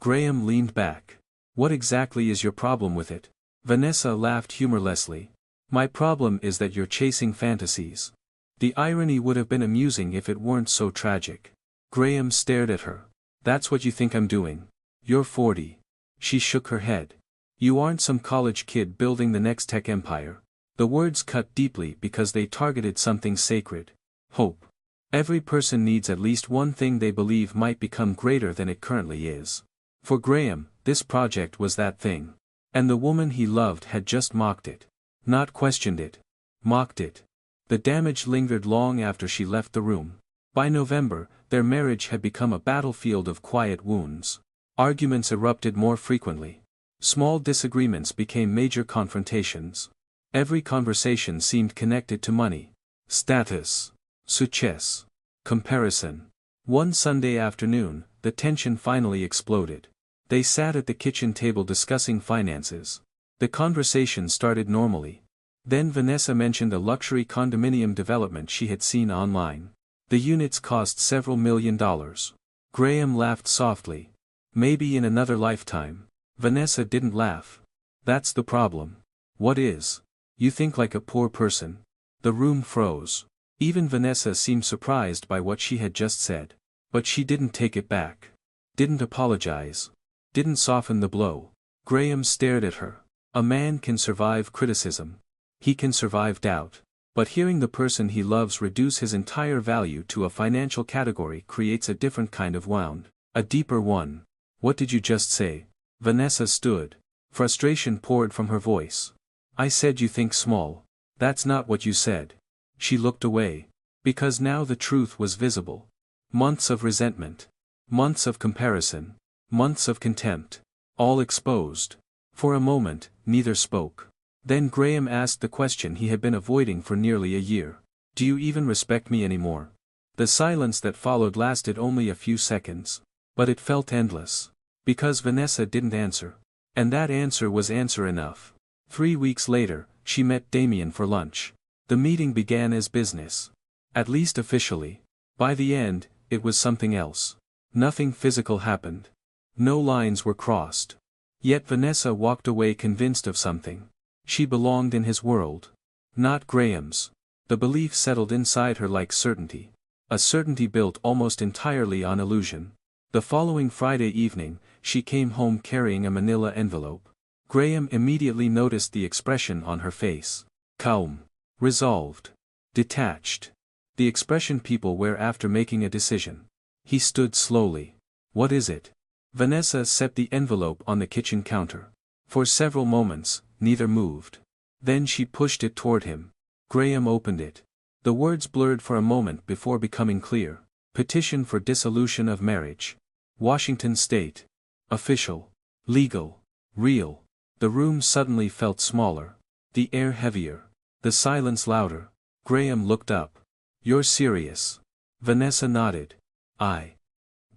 Graham leaned back. "What exactly is your problem with it?" Vanessa laughed humorlessly. My problem is that you're chasing fantasies. The irony would have been amusing if it weren't so tragic. Graham stared at her. That's what you think I'm doing. You're 40. She shook her head. You aren't some college kid building the next tech empire. The words cut deeply because they targeted something sacred. Hope. Every person needs at least one thing they believe might become greater than it currently is. For Graham, this project was that thing. And the woman he loved had just mocked it. Not questioned it. Mocked it. The damage lingered long after she left the room. By November, their marriage had become a battlefield of quiet wounds. Arguments erupted more frequently. Small disagreements became major confrontations. Every conversation seemed connected to money, status, success, comparison. One Sunday afternoon, the tension finally exploded. They sat at the kitchen table discussing finances. The conversation started normally. Then Vanessa mentioned a luxury condominium development she had seen online. The units cost several $1 million. Graham laughed softly. Maybe in another lifetime. Vanessa didn't laugh. That's the problem. What is? You think like a poor person. The room froze. Even Vanessa seemed surprised by what she had just said. But she didn't take it back. Didn't apologize. Didn't soften the blow. Graham stared at her. A man can survive criticism. He can survive doubt. But hearing the person he loves reduce his entire value to a financial category creates a different kind of wound. A deeper one. What did you just say? Vanessa stood. Frustration poured from her voice. I said you think small. That's not what you said. She looked away. Because now the truth was visible. Months of resentment. Months of comparison. Months of contempt. All exposed. For a moment, neither spoke. Then Graham asked the question he had been avoiding for nearly a year. Do you even respect me anymore? The silence that followed lasted only a few seconds. But it felt endless. Because Vanessa didn't answer. And that answer was answer enough. 3 weeks later, she met Damien for lunch. The meeting began as business. At least officially. By the end, it was something else. Nothing physical happened. No lines were crossed. Yet Vanessa walked away convinced of something. She belonged in his world. Not Graham's. The belief settled inside her like certainty. A certainty built almost entirely on illusion. The following Friday evening, she came home carrying a manila envelope. Graham immediately noticed the expression on her face. Calm. Resolved. Detached. The expression people wear after making a decision. He stood slowly. What is it? Vanessa set the envelope on the kitchen counter. For several moments, neither moved. Then she pushed it toward him. Graham opened it. The words blurred for a moment before becoming clear. Petition for dissolution of marriage. Washington State. Official. Legal. Real. The room suddenly felt smaller. The air heavier. The silence louder. Graham looked up. You're serious? Vanessa nodded. I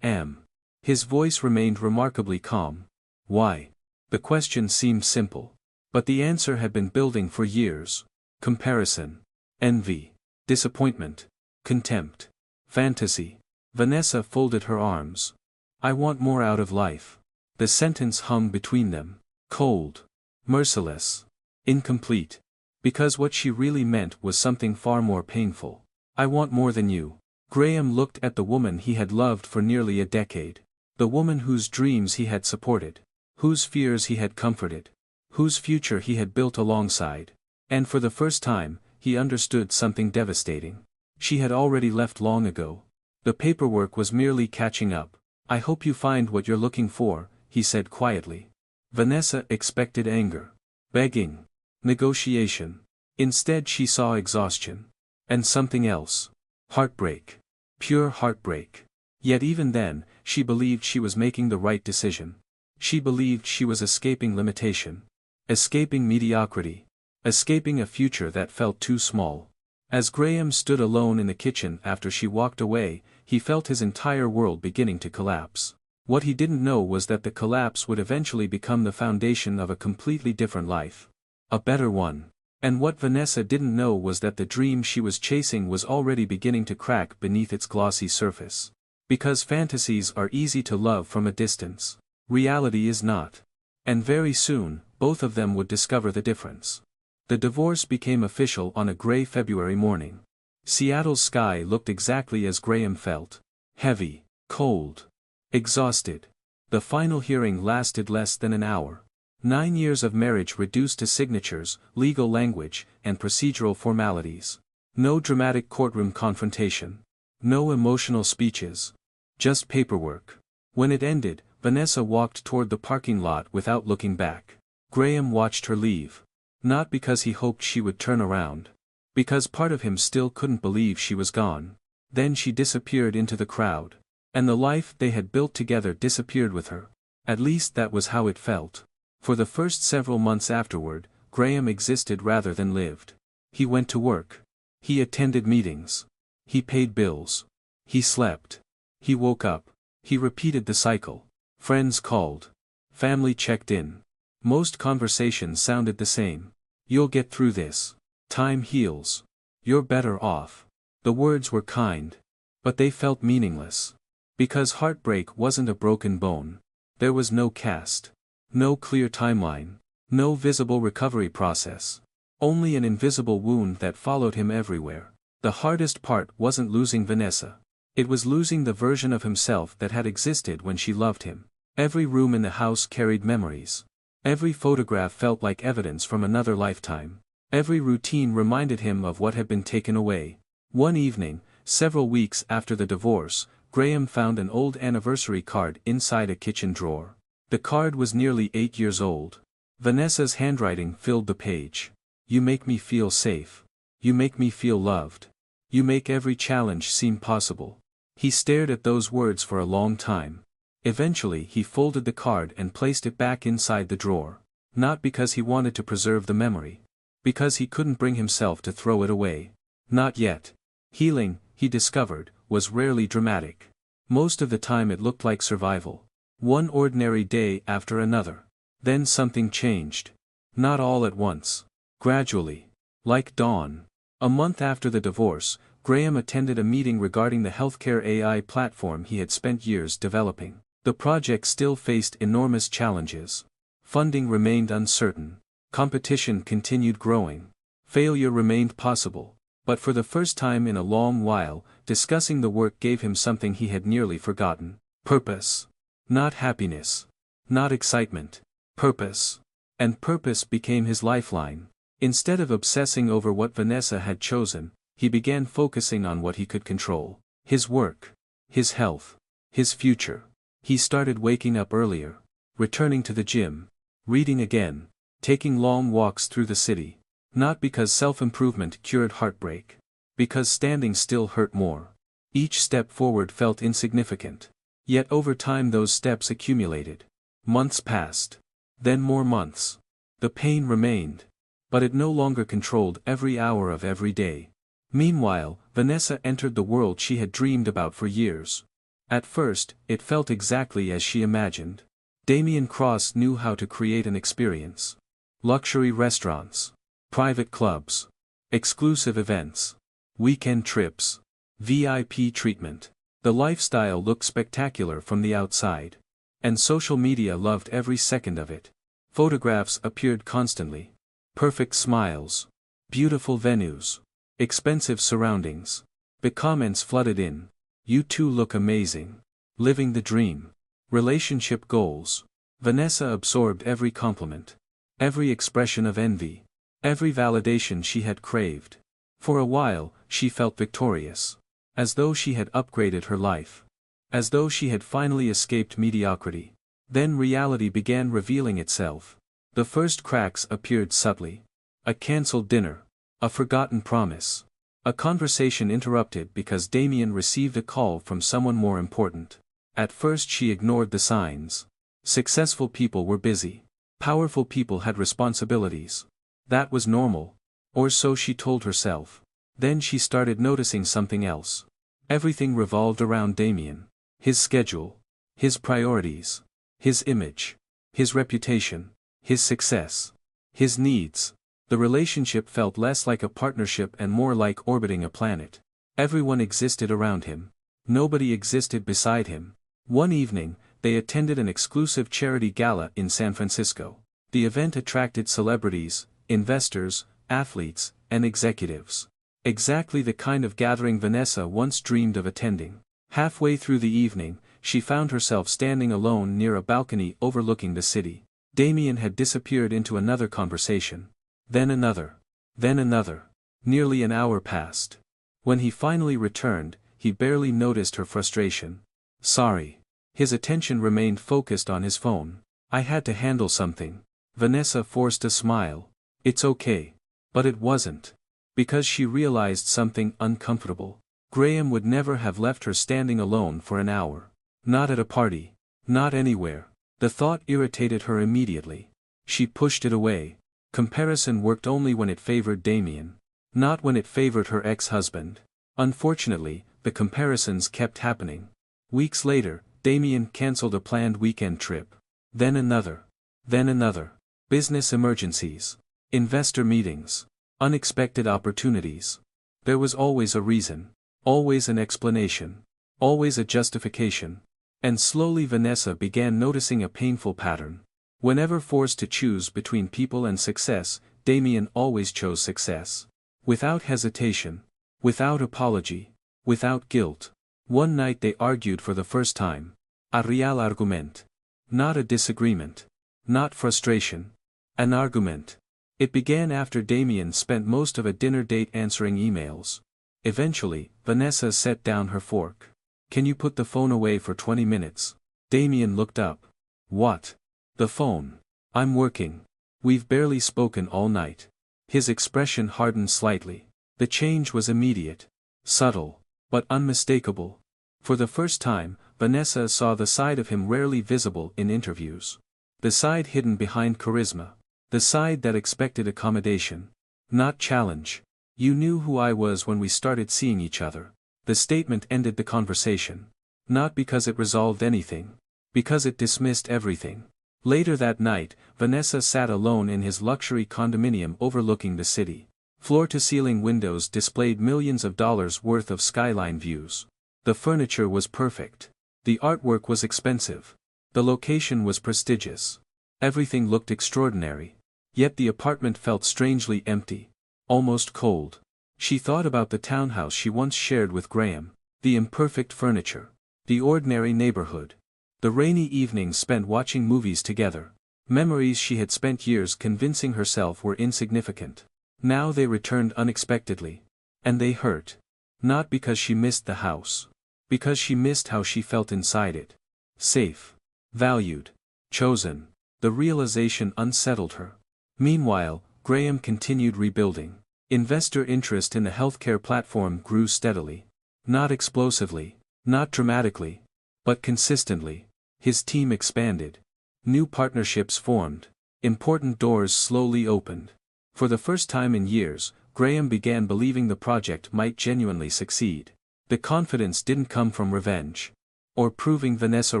am. His voice remained remarkably calm. Why? The question seemed simple. But the answer had been building for years. Comparison. Envy. Disappointment. Contempt. Fantasy. Vanessa folded her arms. I want more out of life. The sentence hung between them. Cold. Merciless. Incomplete. Because what she really meant was something far more painful. I want more than you. Graham looked at the woman he had loved for nearly a decade. The woman whose dreams he had supported. Whose fears he had comforted. Whose future he had built alongside. And for the first time, he understood something devastating. She had already left long ago. The paperwork was merely catching up. I hope you find what you're looking for, he said quietly. Vanessa expected anger. Begging. Negotiation. Instead she saw exhaustion. And something else. Heartbreak. Pure heartbreak. Yet even then, she believed she was making the right decision. She believed she was escaping limitation. Escaping mediocrity. Escaping a future that felt too small. As Graham stood alone in the kitchen after she walked away, he felt his entire world beginning to collapse. What he didn't know was that the collapse would eventually become the foundation of a completely different life. A better one. And what Vanessa didn't know was that the dream she was chasing was already beginning to crack beneath its glossy surface. Because fantasies are easy to love from a distance. Reality is not. And very soon, both of them would discover the difference. The divorce became official on a gray February morning. Seattle's sky looked exactly as Graham felt. Heavy, cold, exhausted. The final hearing lasted less than an hour. 9 years of marriage reduced to signatures, legal language, and procedural formalities. No dramatic courtroom confrontation. No emotional speeches. Just paperwork. When it ended, Vanessa walked toward the parking lot without looking back. Graham watched her leave. Not because he hoped she would turn around. Because part of him still couldn't believe she was gone. Then she disappeared into the crowd. And the life they had built together disappeared with her. At least that was how it felt. For the first several months afterward, Graham existed rather than lived. He went to work. He attended meetings. He paid bills. He slept. He woke up. He repeated the cycle. Friends called. Family checked in. Most conversations sounded the same. You'll get through this. Time heals. You're better off. The words were kind. But they felt meaningless. Because heartbreak wasn't a broken bone. There was no cast. No clear timeline. No visible recovery process. Only an invisible wound that followed him everywhere. The hardest part wasn't losing Vanessa. It was losing the version of himself that had existed when she loved him. Every room in the house carried memories. Every photograph felt like evidence from another lifetime. Every routine reminded him of what had been taken away. One evening, several weeks after the divorce, Graham found an old anniversary card inside a kitchen drawer. The card was nearly 8 years old. Vanessa's handwriting filled the page. You make me feel safe. You make me feel loved. You make every challenge seem possible. He stared at those words for a long time. Eventually he folded the card and placed it back inside the drawer. Not because he wanted to preserve the memory. Because he couldn't bring himself to throw it away. Not yet. Healing, he discovered, was rarely dramatic. Most of the time it looked like survival. One ordinary day after another. Then something changed. Not all at once. Gradually. Like dawn. A month after the divorce, Graham attended a meeting regarding the healthcare AI platform he had spent years developing. The project still faced enormous challenges. Funding remained uncertain. Competition continued growing. Failure remained possible. But for the first time in a long while, discussing the work gave him something he had nearly forgotten. Purpose. Not happiness. Not excitement. Purpose. And purpose became his lifeline. Instead of obsessing over what Vanessa had chosen, he began focusing on what he could control. His work. His health. His future. He started waking up earlier. Returning to the gym. Reading again. Taking long walks through the city. Not because self-improvement cured heartbreak. Because standing still hurt more. Each step forward felt insignificant. Yet over time those steps accumulated. Months passed. Then more months. The pain remained. But it no longer controlled every hour of every day. Meanwhile, Vanessa entered the world she had dreamed about for years. At first, it felt exactly as she imagined. Damian Cross knew how to create an experience. Luxury restaurants. Private clubs. Exclusive events. Weekend trips. VIP treatment. The lifestyle looked spectacular from the outside. And social media loved every second of it. Photographs appeared constantly. Perfect smiles. Beautiful venues. Expensive surroundings. The comments flooded in. You two look amazing. Living the dream. Relationship goals. Vanessa absorbed every compliment. Every expression of envy. Every validation she had craved. For a while, she felt victorious. As though she had upgraded her life. As though she had finally escaped mediocrity. Then reality began revealing itself. The first cracks appeared subtly. A cancelled dinner. A forgotten promise. A conversation interrupted because Damien received a call from someone more important. At first she ignored the signs. Successful people were busy. Powerful people had responsibilities. That was normal. Or so she told herself. Then she started noticing something else. Everything revolved around Damien. His schedule. His priorities. His image. His reputation. His success. His needs. The relationship felt less like a partnership and more like orbiting a planet. Everyone existed around him. Nobody existed beside him. One evening, they attended an exclusive charity gala in San Francisco. The event attracted celebrities, investors, athletes, and executives. Exactly the kind of gathering Vanessa once dreamed of attending. Halfway through the evening, she found herself standing alone near a balcony overlooking the city. Damien had disappeared into another conversation. Then another. Then another. Nearly an hour passed. When he finally returned, he barely noticed her frustration. Sorry. His attention remained focused on his phone. I had to handle something. Vanessa forced a smile. It's okay. But it wasn't. Because she realized something uncomfortable. Graham would never have left her standing alone for an hour. Not at a party. Not anywhere. The thought irritated her immediately. She pushed it away. Comparison worked only when it favored Damien. Not when it favored her ex-husband. Unfortunately, the comparisons kept happening. Weeks later, Damien cancelled a planned weekend trip. Then another. Then another. Business emergencies. Investor meetings. Unexpected opportunities. There was always a reason. Always an explanation. Always a justification. And slowly Vanessa began noticing a painful pattern. Whenever forced to choose between people and success, Damien always chose success. Without hesitation. Without apology. Without guilt. One night they argued for the first time. A real argument. Not a disagreement. Not frustration. An argument. It began after Damien spent most of a dinner date answering emails. Eventually, Vanessa set down her fork. Can you put the phone away for 20 minutes? Damien looked up. What? The phone. I'm working. We've barely spoken all night. His expression hardened slightly. The change was immediate. Subtle. But unmistakable. For the first time, Vanessa saw the side of him rarely visible in interviews. The side hidden behind charisma. The side that expected accommodation. Not challenge. You knew who I was when we started seeing each other. The statement ended the conversation. Not because it resolved anything. Because it dismissed everything. Later that night, Vanessa sat alone in his luxury condominium overlooking the city. Floor-to-ceiling windows displayed millions of dollars worth of skyline views. The furniture was perfect. The artwork was expensive. The location was prestigious. Everything looked extraordinary. Yet the apartment felt strangely empty. Almost cold. She thought about the townhouse she once shared with Graham. The imperfect furniture. The ordinary neighborhood. The rainy evenings spent watching movies together. Memories she had spent years convincing herself were insignificant. Now they returned unexpectedly. And they hurt. Not because she missed the house. Because she missed how she felt inside it. Safe. Valued. Chosen. The realization unsettled her. Meanwhile, Graham continued rebuilding. Investor interest in the healthcare platform grew steadily. Not explosively. Not dramatically. But consistently. His team expanded. New partnerships formed. Important doors slowly opened. For the first time in years, Graham began believing the project might genuinely succeed. The confidence didn't come from revenge. Or proving Vanessa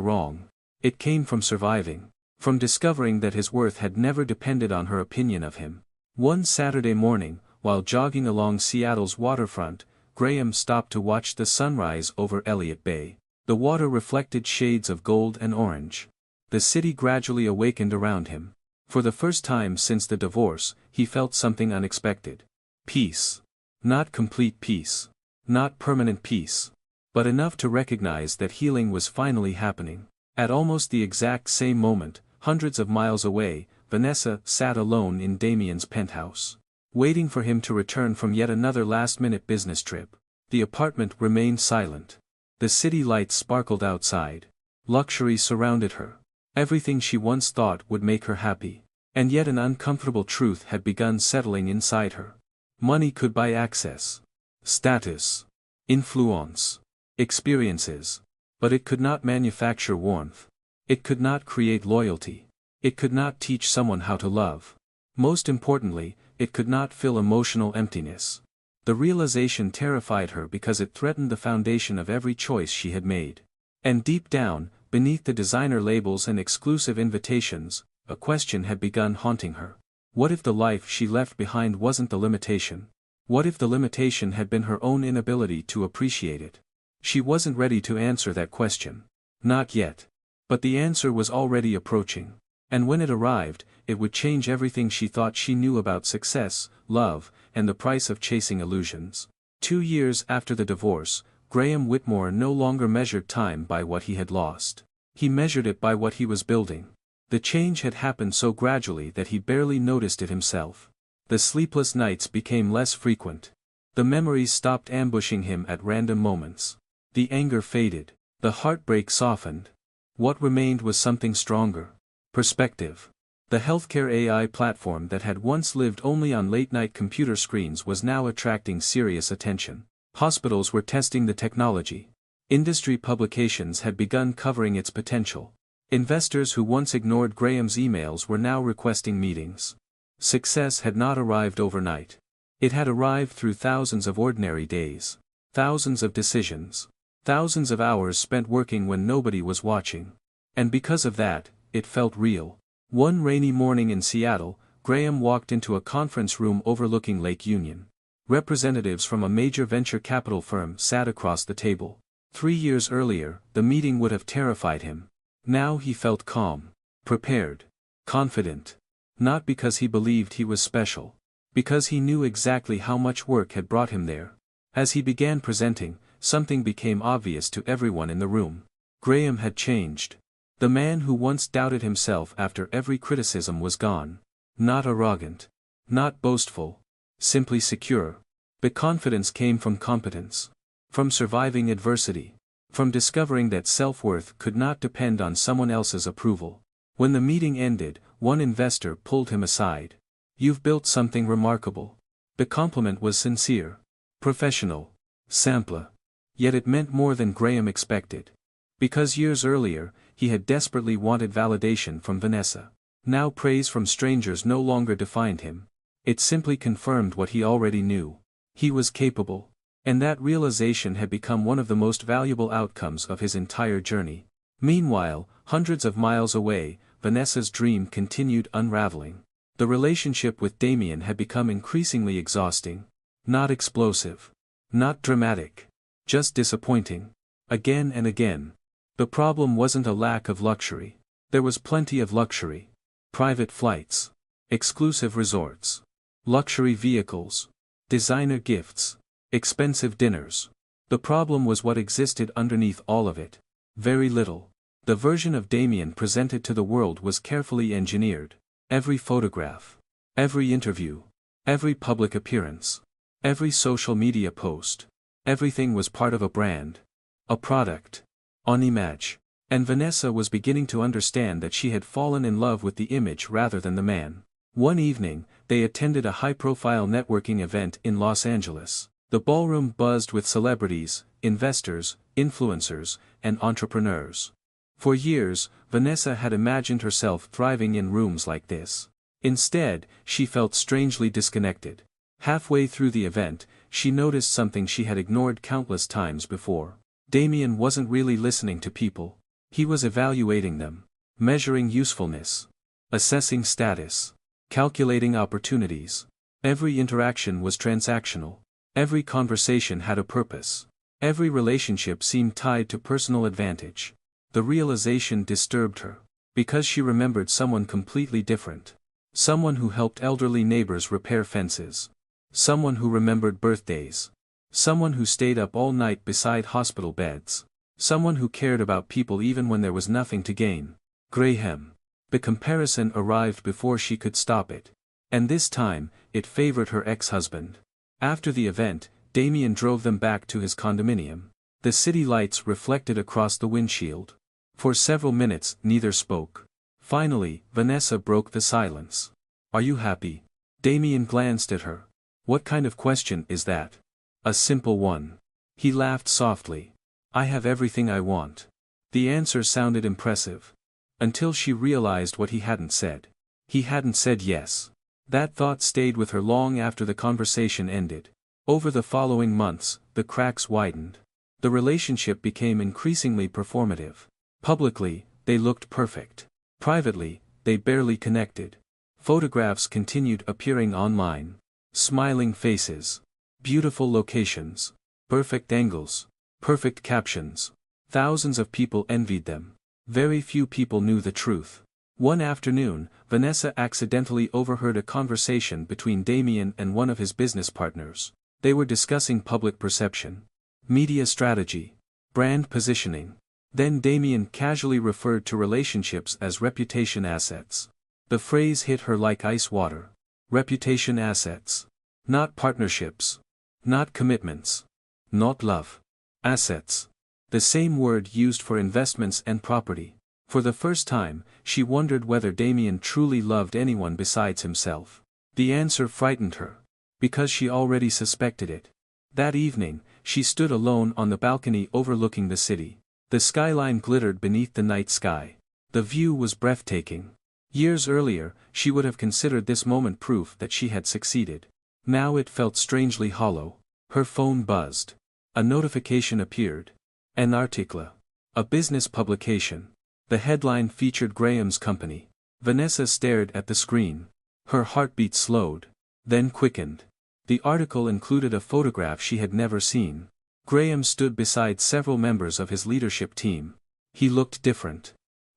wrong. It came from surviving. From discovering that his worth had never depended on her opinion of him. One Saturday morning, while jogging along Seattle's waterfront, Graham stopped to watch the sunrise over Elliott Bay. The water reflected shades of gold and orange. The city gradually awakened around him. For the first time since the divorce, he felt something unexpected. Peace. Not complete peace. Not permanent peace. But enough to recognize that healing was finally happening. At almost the exact same moment, hundreds of miles away, Vanessa sat alone in Damien's penthouse. Waiting for him to return from yet another last-minute business trip. The apartment remained silent. The city lights sparkled outside. Luxury surrounded her. Everything she once thought would make her happy. And yet an uncomfortable truth had begun settling inside her. Money could buy access. Status. Influence. Experiences. But it could not manufacture warmth. It could not create loyalty. It could not teach someone how to love. Most importantly, it could not fill emotional emptiness. The realization terrified her because it threatened the foundation of every choice she had made. And deep down, beneath the designer labels and exclusive invitations, a question had begun haunting her. What if the life she left behind wasn't the limitation? What if the limitation had been her own inability to appreciate it? She wasn't ready to answer that question. Not yet. But the answer was already approaching. And when it arrived, it would change everything she thought she knew about success, love, and the price of chasing illusions. 2 years after the divorce, Graham Whitmore no longer measured time by what he had lost. He measured it by what he was building. The change had happened so gradually that he barely noticed it himself. The sleepless nights became less frequent. The memories stopped ambushing him at random moments. The anger faded. The heartbreak softened. What remained was something stronger. Perspective. The healthcare AI platform that had once lived only on late-night computer screens was now attracting serious attention. Hospitals were testing the technology. Industry publications had begun covering its potential. Investors who once ignored Graham's emails were now requesting meetings. Success had not arrived overnight. It had arrived through thousands of ordinary days. Thousands of decisions. Thousands of hours spent working when nobody was watching. And because of that, it felt real. One rainy morning in Seattle, Graham walked into a conference room overlooking Lake Union. Representatives from a major venture capital firm sat across the table. 3 years earlier, the meeting would have terrified him. Now he felt calm, prepared, confident. Not because he believed he was special. Because he knew exactly how much work had brought him there. As he began presenting, something became obvious to everyone in the room. Graham had changed. The man who once doubted himself after every criticism was gone. Not arrogant. Not boastful. Simply secure. The confidence came from competence. From surviving adversity. From discovering that self-worth could not depend on someone else's approval. When the meeting ended, one investor pulled him aside. "You've built something remarkable." The compliment was sincere. Professional. Simple. Yet it meant more than Graham expected. Because years earlier, he had desperately wanted validation from Vanessa. Now praise from strangers no longer defined him. It simply confirmed what he already knew. He was capable. And that realization had become one of the most valuable outcomes of his entire journey. Meanwhile, hundreds of miles away, Vanessa's dream continued unraveling. The relationship with Damien had become increasingly exhausting. Not explosive. Not dramatic. Just disappointing. Again and again. The problem wasn't a lack of luxury. There was plenty of luxury. Private flights. Exclusive resorts. Luxury vehicles. Designer gifts. Expensive dinners. The problem was what existed underneath all of it. Very little. The version of Damien presented to the world was carefully engineered. Every photograph. Every interview. Every public appearance. Every social media post. Everything was part of a brand. A product. An image. And Vanessa was beginning to understand that she had fallen in love with the image rather than the man. One evening, they attended a high-profile networking event in Los Angeles. The ballroom buzzed with celebrities, investors, influencers, and entrepreneurs. For years, Vanessa had imagined herself thriving in rooms like this. Instead, she felt strangely disconnected. Halfway through the event, she noticed something she had ignored countless times before. Damien wasn't really listening to people. He was evaluating them. Measuring usefulness. Assessing status. Calculating opportunities. Every interaction was transactional. Every conversation had a purpose. Every relationship seemed tied to personal advantage. The realization disturbed her. Because she remembered someone completely different. Someone who helped elderly neighbors repair fences. Someone who remembered birthdays. Someone who stayed up all night beside hospital beds. Someone who cared about people even when there was nothing to gain. Graham. The comparison arrived before she could stop it. And this time, it favored her ex-husband. After the event, Damien drove them back to his condominium. The city lights reflected across the windshield. For several minutes, neither spoke. Finally, Vanessa broke the silence. "Are you happy?" Damien glanced at her. "What kind of question is that?" "A simple one." He laughed softly. "I have everything I want." The answer sounded impressive. Until she realized what he hadn't said. He hadn't said yes. That thought stayed with her long after the conversation ended. Over the following months, the cracks widened. The relationship became increasingly performative. Publicly, they looked perfect. Privately, they barely connected. Photographs continued appearing online. Smiling faces. Beautiful locations. Perfect angles. Perfect captions. Thousands of people envied them. Very few people knew the truth. One afternoon, Vanessa accidentally overheard a conversation between Damien and one of his business partners. They were discussing public perception, media strategy, brand positioning. Then Damien casually referred to relationships as reputation assets. The phrase hit her like ice water. Reputation assets. Not partnerships. Not commitments. Not love. Assets. The same word used for investments and property. For the first time, she wondered whether Damien truly loved anyone besides himself. The answer frightened her, because she already suspected it. That evening, she stood alone on the balcony overlooking the city. The skyline glittered beneath the night sky. The view was breathtaking. Years earlier, she would have considered this moment proof that she had succeeded. Now it felt strangely hollow. Her phone buzzed. A notification appeared. An article. A business publication. The headline featured Graham's company. Vanessa stared at the screen. Her heartbeat slowed, then quickened. The article included a photograph she had never seen. Graham stood beside several members of his leadership team. He looked different.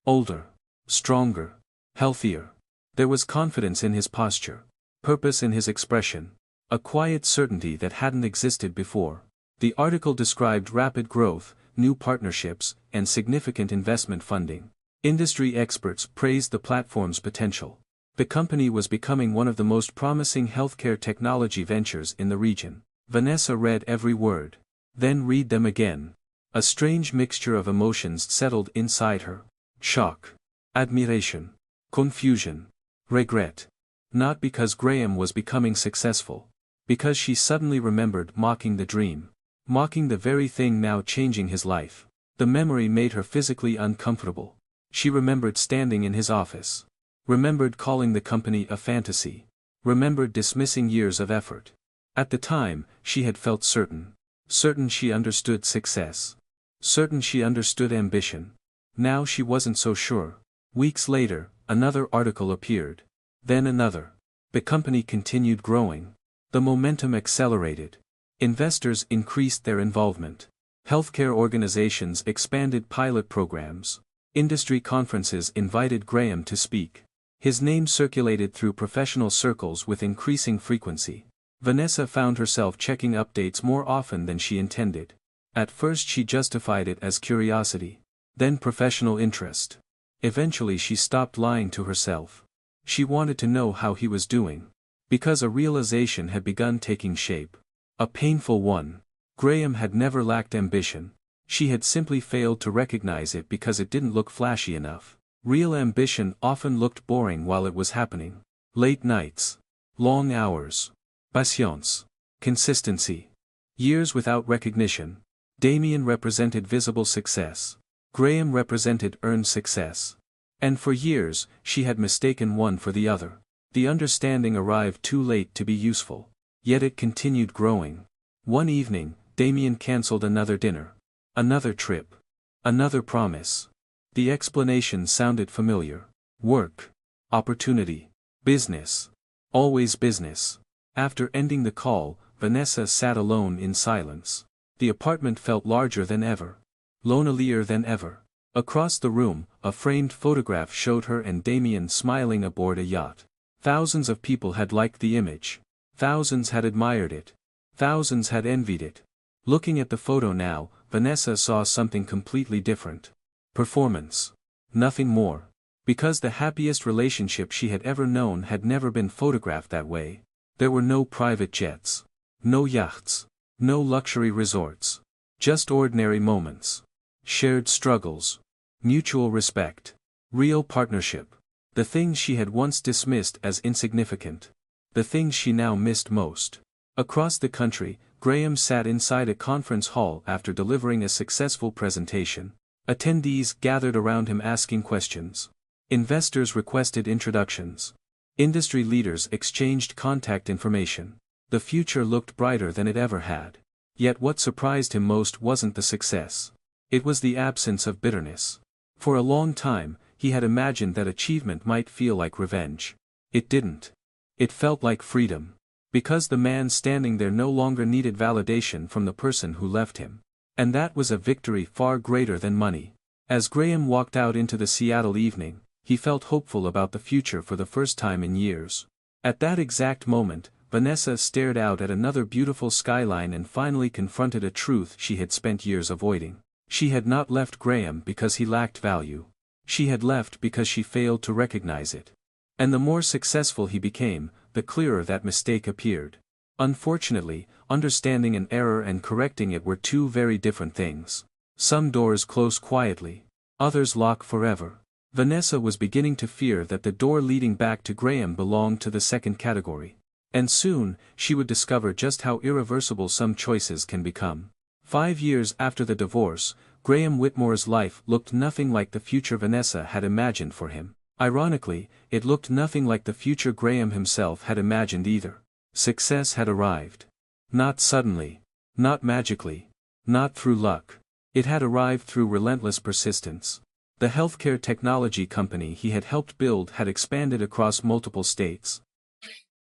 Older. Stronger. Healthier. There was confidence in his posture. Purpose in his expression. A quiet certainty that hadn't existed before. The article described rapid growth, new partnerships, and significant investment funding. Industry experts praised the platform's potential. The company was becoming one of the most promising healthcare technology ventures in the region. Vanessa read every word. Then read them again. A strange mixture of emotions settled inside her. Shock. Admiration. Confusion. Regret. Not because Graham was becoming successful. Because she suddenly remembered mocking the dream. Mocking the very thing now changing his life. The memory made her physically uncomfortable. She remembered standing in his office. Remembered calling the company a fantasy. Remembered dismissing years of effort. At the time, she had felt certain. Certain she understood success. Certain she understood ambition. Now she wasn't so sure. Weeks later, another article appeared. Then another. The company continued growing. The momentum accelerated. Investors increased their involvement. Healthcare organizations expanded pilot programs. Industry conferences invited Graham to speak. His name circulated through professional circles with increasing frequency. Vanessa found herself checking updates more often than she intended. At first she justified it as curiosity. Then professional interest. Eventually she stopped lying to herself. She wanted to know how he was doing. Because a realization had begun taking shape. A painful one. Graham had never lacked ambition. She had simply failed to recognize it because it didn't look flashy enough. Real ambition often looked boring while it was happening. Late nights. Long hours. Patience. Consistency. Years without recognition. Damien represented visible success. Graham represented earned success. And for years, she had mistaken one for the other. The understanding arrived too late to be useful. Yet it continued growing. One evening, Damien cancelled another dinner. Another trip. Another promise. The explanation sounded familiar. Work. Opportunity. Business. Always business. After ending the call, Vanessa sat alone in silence. The apartment felt larger than ever. Lonelier than ever. Across the room, a framed photograph showed her and Damien smiling aboard a yacht. Thousands of people had liked the image. Thousands had admired it. Thousands had envied it. Looking at the photo now, Vanessa saw something completely different. Performance. Nothing more. Because the happiest relationship she had ever known had never been photographed that way. There were no private jets. No yachts. No luxury resorts. Just ordinary moments. Shared struggles. Mutual respect. Real partnership. The things she had once dismissed as insignificant. The things she now missed most. Across the country, Graham sat inside a conference hall after delivering a successful presentation. Attendees gathered around him asking questions. Investors requested introductions. Industry leaders exchanged contact information. The future looked brighter than it ever had. Yet what surprised him most wasn't the success. It was the absence of bitterness. For a long time, he had imagined that achievement might feel like revenge. It didn't. It felt like freedom. Because the man standing there no longer needed validation from the person who left him. And that was a victory far greater than money. As Graham walked out into the Seattle evening, he felt hopeful about the future for the first time in years. At that exact moment, Vanessa stared out at another beautiful skyline and finally confronted a truth she had spent years avoiding. She had not left Graham because he lacked value. She had left because she failed to recognize it. And the more successful he became, the clearer that mistake appeared. Unfortunately, understanding an error and correcting it were two very different things. Some doors close quietly. Others lock forever. Vanessa was beginning to fear that the door leading back to Graham belonged to the second category. And soon, she would discover just how irreversible some choices can become. 5 years after the divorce, Graham Whitmore's life looked nothing like the future Vanessa had imagined for him. Ironically, it looked nothing like the future Graham himself had imagined either. Success had arrived. Not suddenly. Not magically. Not through luck. It had arrived through relentless persistence. The healthcare technology company he had helped build had expanded across multiple states.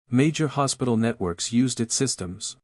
Major hospital networks used its systems.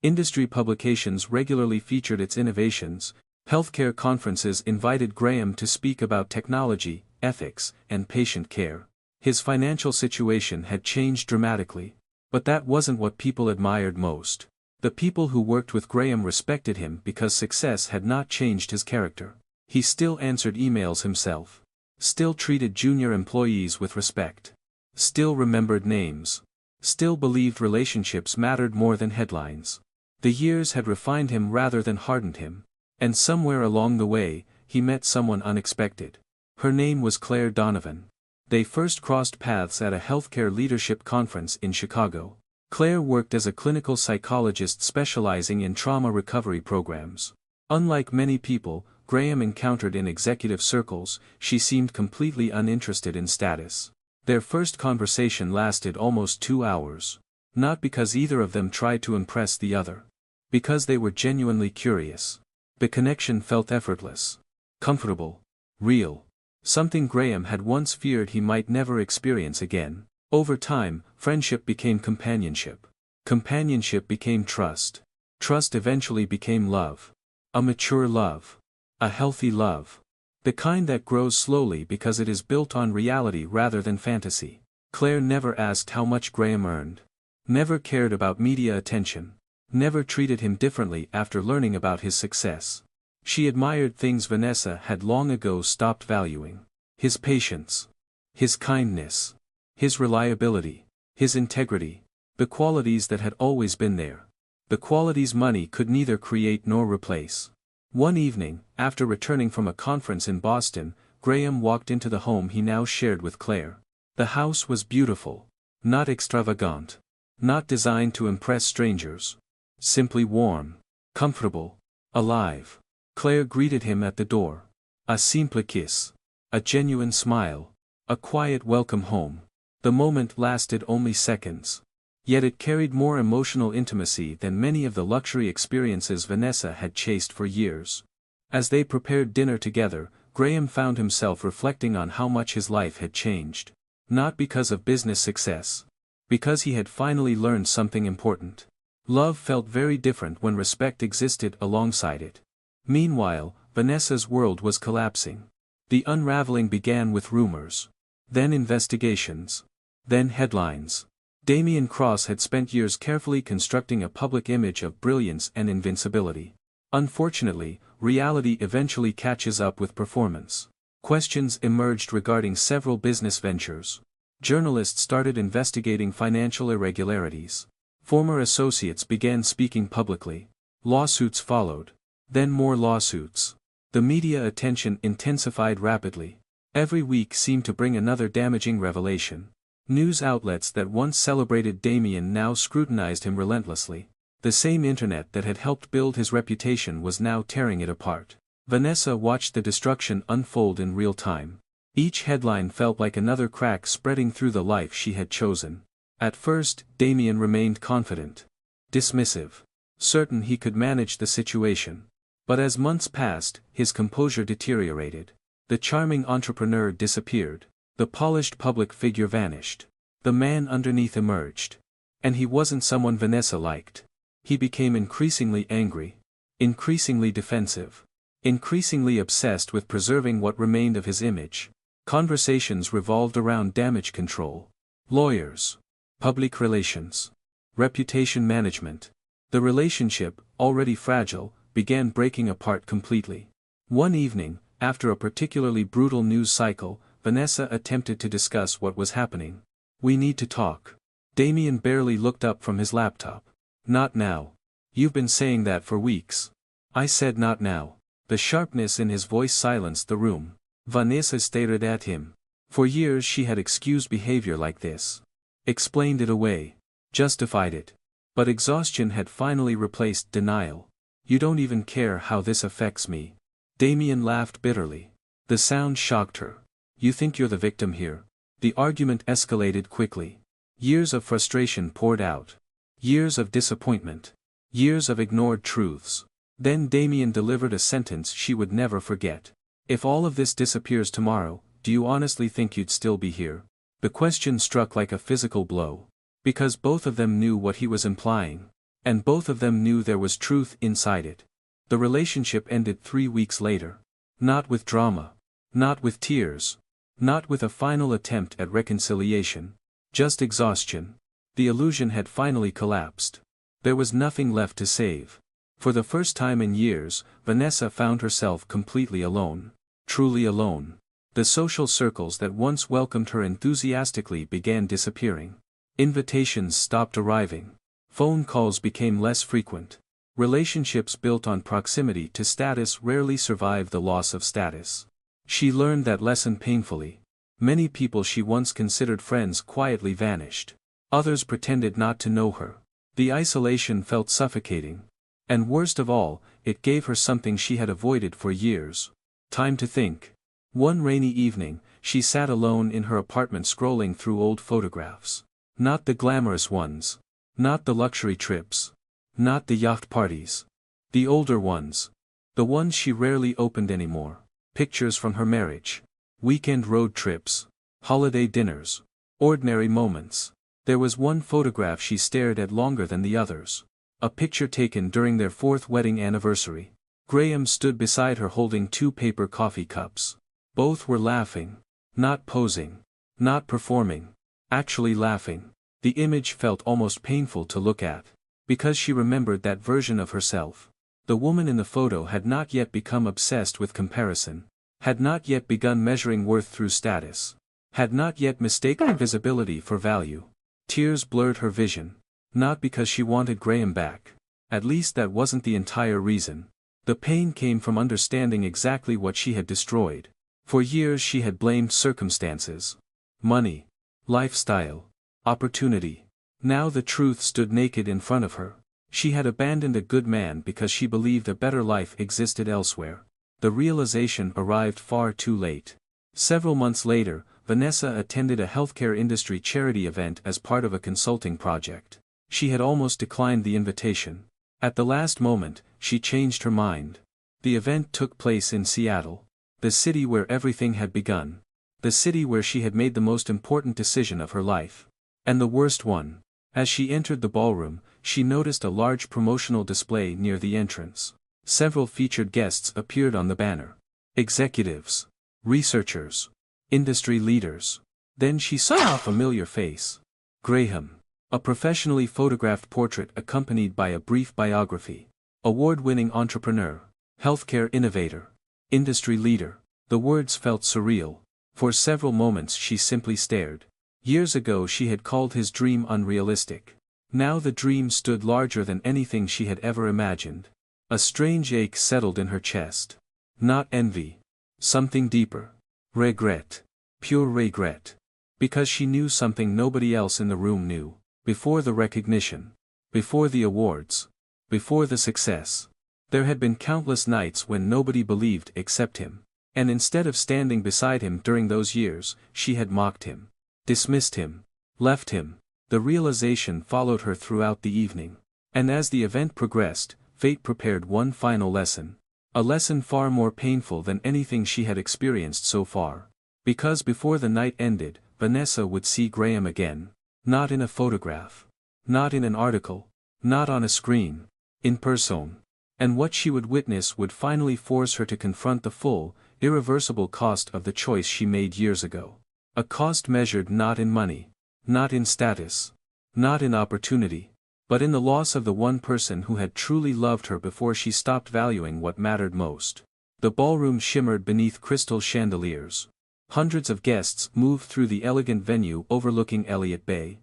Industry publications regularly featured its innovations. Healthcare conferences invited Graham to speak about technology, ethics, and patient care. His financial situation had changed dramatically. But that wasn't what people admired most. The people who worked with Graham respected him because success had not changed his character. He still answered emails himself. Still treated junior employees with respect. Still remembered names. Still believed relationships mattered more than headlines. The years had refined him rather than hardened him. And somewhere along the way, he met someone unexpected. Her name was Claire Donovan. They first crossed paths at a healthcare leadership conference in Chicago. Claire worked as a clinical psychologist specializing in trauma recovery programs. Unlike many people Graham encountered in executive circles, she seemed completely uninterested in status. Their first conversation lasted almost 2 hours. Not because either of them tried to impress the other. Because they were genuinely curious. The connection felt effortless. Comfortable. Real. Something Graham had once feared he might never experience again. Over time, friendship became companionship. Companionship became trust. Trust eventually became love. A mature love. A healthy love. The kind that grows slowly because it is built on reality rather than fantasy. Claire never asked how much Graham earned. Never cared about media attention. Never treated him differently after learning about his success. She admired things Vanessa had long ago stopped valuing. His patience. His kindness. His reliability. His integrity. The qualities that had always been there. The qualities money could neither create nor replace. One evening, after returning from a conference in Boston, Graham walked into the home he now shared with Claire. The house was beautiful. Not extravagant. Not designed to impress strangers. Simply warm. Comfortable. Alive. Claire greeted him at the door. A simple kiss. A genuine smile. A quiet welcome home. The moment lasted only seconds. Yet it carried more emotional intimacy than many of the luxury experiences Vanessa had chased for years. As they prepared dinner together, Graham found himself reflecting on how much his life had changed. Not because of business success. Because he had finally learned something important. Love felt very different when respect existed alongside it. Meanwhile, Vanessa's world was collapsing. The unraveling began with rumors. Then investigations. Then headlines. Damien Cross had spent years carefully constructing a public image of brilliance and invincibility. Unfortunately, reality eventually catches up with performance. Questions emerged regarding several business ventures. Journalists started investigating financial irregularities. Former associates began speaking publicly. Lawsuits followed. Then more lawsuits. The media attention intensified rapidly. Every week seemed to bring another damaging revelation. News outlets that once celebrated Damien now scrutinized him relentlessly. The same internet that had helped build his reputation was now tearing it apart. Vanessa watched the destruction unfold in real time. Each headline felt like another crack spreading through the life she had chosen. At first, Damien remained confident. Dismissive. Certain he could manage the situation. But as months passed, his composure deteriorated. The charming entrepreneur disappeared. The polished public figure vanished. The man underneath emerged. And he wasn't someone Vanessa liked. He became increasingly angry. Increasingly defensive. Increasingly obsessed with preserving what remained of his image. Conversations revolved around damage control, lawyers, public relations, reputation management. The relationship, already fragile, began breaking apart completely. One evening, after a particularly brutal news cycle, Vanessa attempted to discuss what was happening. "We need to talk." Damien barely looked up from his laptop. "Not now. You've been saying that for weeks." "I said not now." The sharpness in his voice silenced the room. Vanessa stared at him. For years she had excused behavior like this. Explained it away. Justified it. But exhaustion had finally replaced denial. "You don't even care how this affects me." Damien laughed bitterly. The sound shocked her. "You think you're the victim here?" The argument escalated quickly. Years of frustration poured out. Years of disappointment. Years of ignored truths. Then Damien delivered a sentence she would never forget. "If all of this disappears tomorrow, do you honestly think you'd still be here?" The question struck like a physical blow. Because both of them knew what he was implying. And both of them knew there was truth inside it. The relationship ended 3 weeks later. Not with drama. Not with tears. Not with a final attempt at reconciliation. Just exhaustion. The illusion had finally collapsed. There was nothing left to save. For the first time in years, Vanessa found herself completely alone. Truly alone. The social circles that once welcomed her enthusiastically began disappearing. Invitations stopped arriving. Phone calls became less frequent. Relationships built on proximity to status rarely survive the loss of status. She learned that lesson painfully. Many people she once considered friends quietly vanished. Others pretended not to know her. The isolation felt suffocating. And worst of all, it gave her something she had avoided for years. Time to think. One rainy evening, she sat alone in her apartment scrolling through old photographs. Not the glamorous ones. Not the luxury trips. Not the yacht parties. The older ones. The ones she rarely opened anymore. Pictures from her marriage. Weekend road trips. Holiday dinners. Ordinary moments. There was one photograph she stared at longer than the others. A picture taken during their 4th wedding anniversary. Graham stood beside her holding 2 paper coffee cups. Both were laughing. Not posing. Not performing. Actually laughing. The image felt almost painful to look at. Because she remembered that version of herself. The woman in the photo had not yet become obsessed with comparison. Had not yet begun measuring worth through status. Had not yet mistaken visibility for value. Tears blurred her vision. Not because she wanted Graham back. At least that wasn't the entire reason. The pain came from understanding exactly what she had destroyed. For years she had blamed circumstances. Money. Lifestyle. Opportunity. Now the truth stood naked in front of her. She had abandoned a good man because she believed a better life existed elsewhere. The realization arrived far too late. Several months later, Vanessa attended a healthcare industry charity event as part of a consulting project. She had almost declined the invitation. At the last moment, she changed her mind. The event took place in Seattle. The city where everything had begun. The city where she had made the most important decision of her life. And the worst one. As she entered the ballroom, she noticed a large promotional display near the entrance. Several featured guests appeared on the banner. Executives. Researchers. Industry leaders. Then she saw a familiar face. Graham. A professionally photographed portrait accompanied by a brief biography. Award-winning entrepreneur. Healthcare innovator. Industry leader. The words felt surreal. For several moments she simply stared. Years ago she had called his dream unrealistic. Now the dream stood larger than anything she had ever imagined. A strange ache settled in her chest. Not envy. Something deeper. Regret. Pure regret. Because she knew something nobody else in the room knew. Before the recognition. Before the awards. Before the success. There had been countless nights when nobody believed except him. And instead of standing beside him during those years, she had mocked him. Dismissed him. Left him. The realization followed her throughout the evening. And as the event progressed, fate prepared one final lesson. A lesson far more painful than anything she had experienced so far. Because before the night ended, Vanessa would see Graham again. Not in a photograph. Not in an article. Not on a screen. In person. And what she would witness would finally force her to confront the full, irreversible cost of the choice she made years ago. A cost measured not in money, not in status, not in opportunity, but in the loss of the one person who had truly loved her before she stopped valuing what mattered most. The ballroom shimmered beneath crystal chandeliers. Hundreds of guests moved through the elegant venue overlooking Elliott Bay.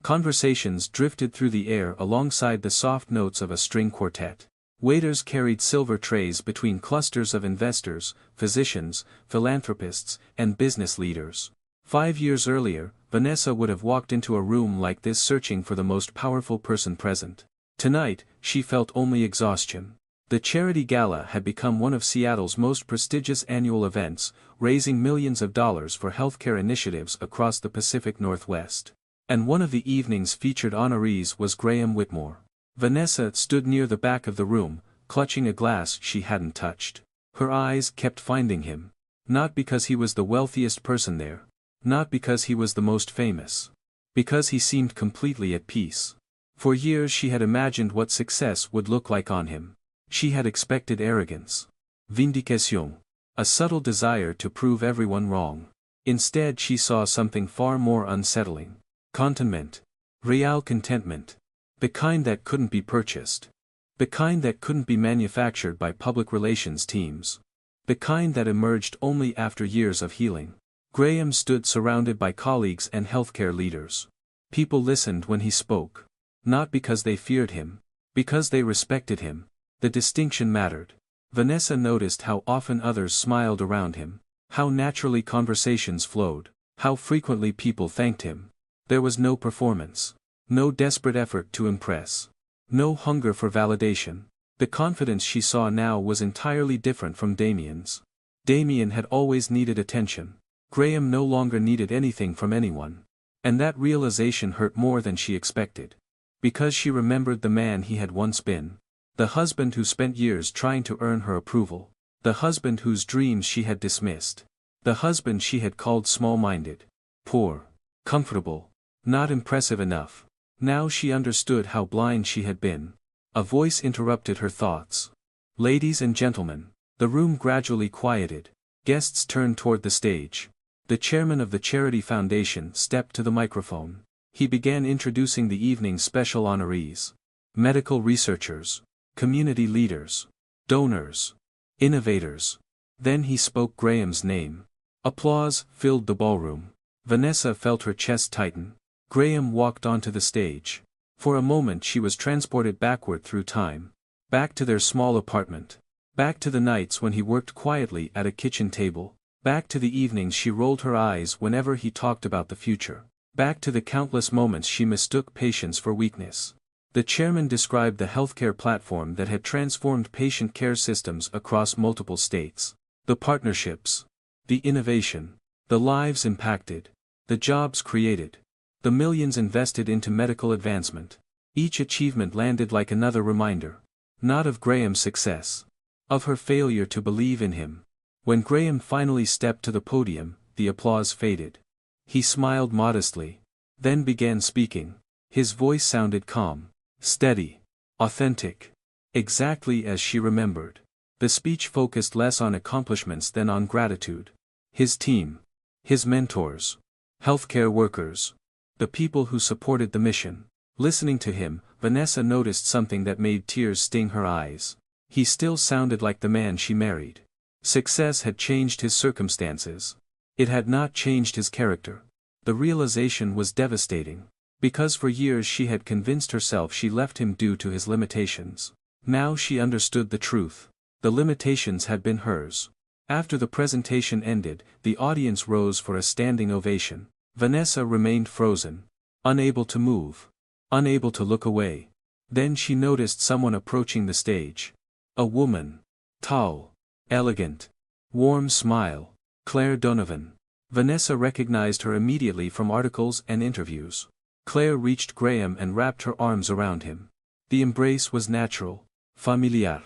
Conversations drifted through the air alongside the soft notes of a string quartet. Waiters carried silver trays between clusters of investors, physicians, philanthropists, and business leaders. 5 years earlier, Vanessa would have walked into a room like this searching for the most powerful person present. Tonight, she felt only exhaustion. The charity gala had become one of Seattle's most prestigious annual events, raising millions of dollars for healthcare initiatives across the Pacific Northwest. And one of the evening's featured honorees was Graham Whitmore. Vanessa stood near the back of the room, clutching a glass she hadn't touched. Her eyes kept finding him. Not because he was the wealthiest person there. Not because he was the most famous. Because he seemed completely at peace. For years she had imagined what success would look like on him. She had expected arrogance. Vindication. A subtle desire to prove everyone wrong. Instead she saw something far more unsettling. Contentment. Real contentment. The kind that couldn't be purchased. The kind that couldn't be manufactured by public relations teams. The kind that emerged only after years of healing. Graham stood surrounded by colleagues and healthcare leaders. People listened when he spoke. Not because they feared him. Because they respected him. The distinction mattered. Vanessa noticed how often others smiled around him. How naturally conversations flowed. How frequently people thanked him. There was no performance. No desperate effort to impress. No hunger for validation. The confidence she saw now was entirely different from Damien's. Damien had always needed attention. Graham no longer needed anything from anyone. And that realization hurt more than she expected. Because she remembered the man he had once been. The husband who spent years trying to earn her approval. The husband whose dreams she had dismissed. The husband she had called small-minded. Poor. Comfortable. Not impressive enough. Now she understood how blind she had been. A voice interrupted her thoughts. Ladies and gentlemen. The room gradually quieted. Guests turned toward the stage. The chairman of the Charity Foundation stepped to the microphone. He began introducing the evening's special honorees. Medical researchers. Community leaders. Donors. Innovators. Then he spoke Graham's name. Applause filled the ballroom. Vanessa felt her chest tighten. Graham walked onto the stage. For a moment she was transported backward through time. Back to their small apartment. Back to the nights when he worked quietly at a kitchen table. Back to the evenings she rolled her eyes whenever he talked about the future. Back to the countless moments she mistook patience for weakness. The chairman described the healthcare platform that had transformed patient care systems across multiple states. The partnerships. The innovation. The lives impacted. The jobs created. The millions invested into medical advancement. Each achievement landed like another reminder. Not of Graham's success. Of her failure to believe in him. When Graham finally stepped to the podium, the applause faded. He smiled modestly. Then began speaking. His voice sounded calm. Steady. Authentic. Exactly as she remembered. The speech focused less on accomplishments than on gratitude. His team. His mentors. Healthcare workers. The people who supported the mission. Listening to him, Vanessa noticed something that made tears sting her eyes. He still sounded like the man she married. Success had changed his circumstances. It had not changed his character. The realization was devastating. Because for years she had convinced herself she left him due to his limitations. Now she understood the truth. The limitations had been hers. After the presentation ended, the audience rose for a standing ovation. Vanessa remained frozen. Unable to move. Unable to look away. Then she noticed someone approaching the stage. A woman. Tall. Elegant. Warm smile. Claire Donovan. Vanessa recognized her immediately from articles and interviews. Claire reached Graham and wrapped her arms around him. The embrace was natural. Familiar.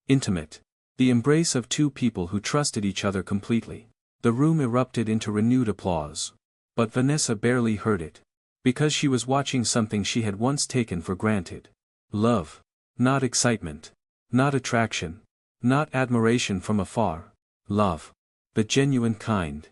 Intimate. The embrace of two people who trusted each other completely. The room erupted into renewed applause. But Vanessa barely heard it. Because she was watching something she had once taken for granted. Love. Not excitement. Not attraction. Not admiration from afar. Love. The genuine kind.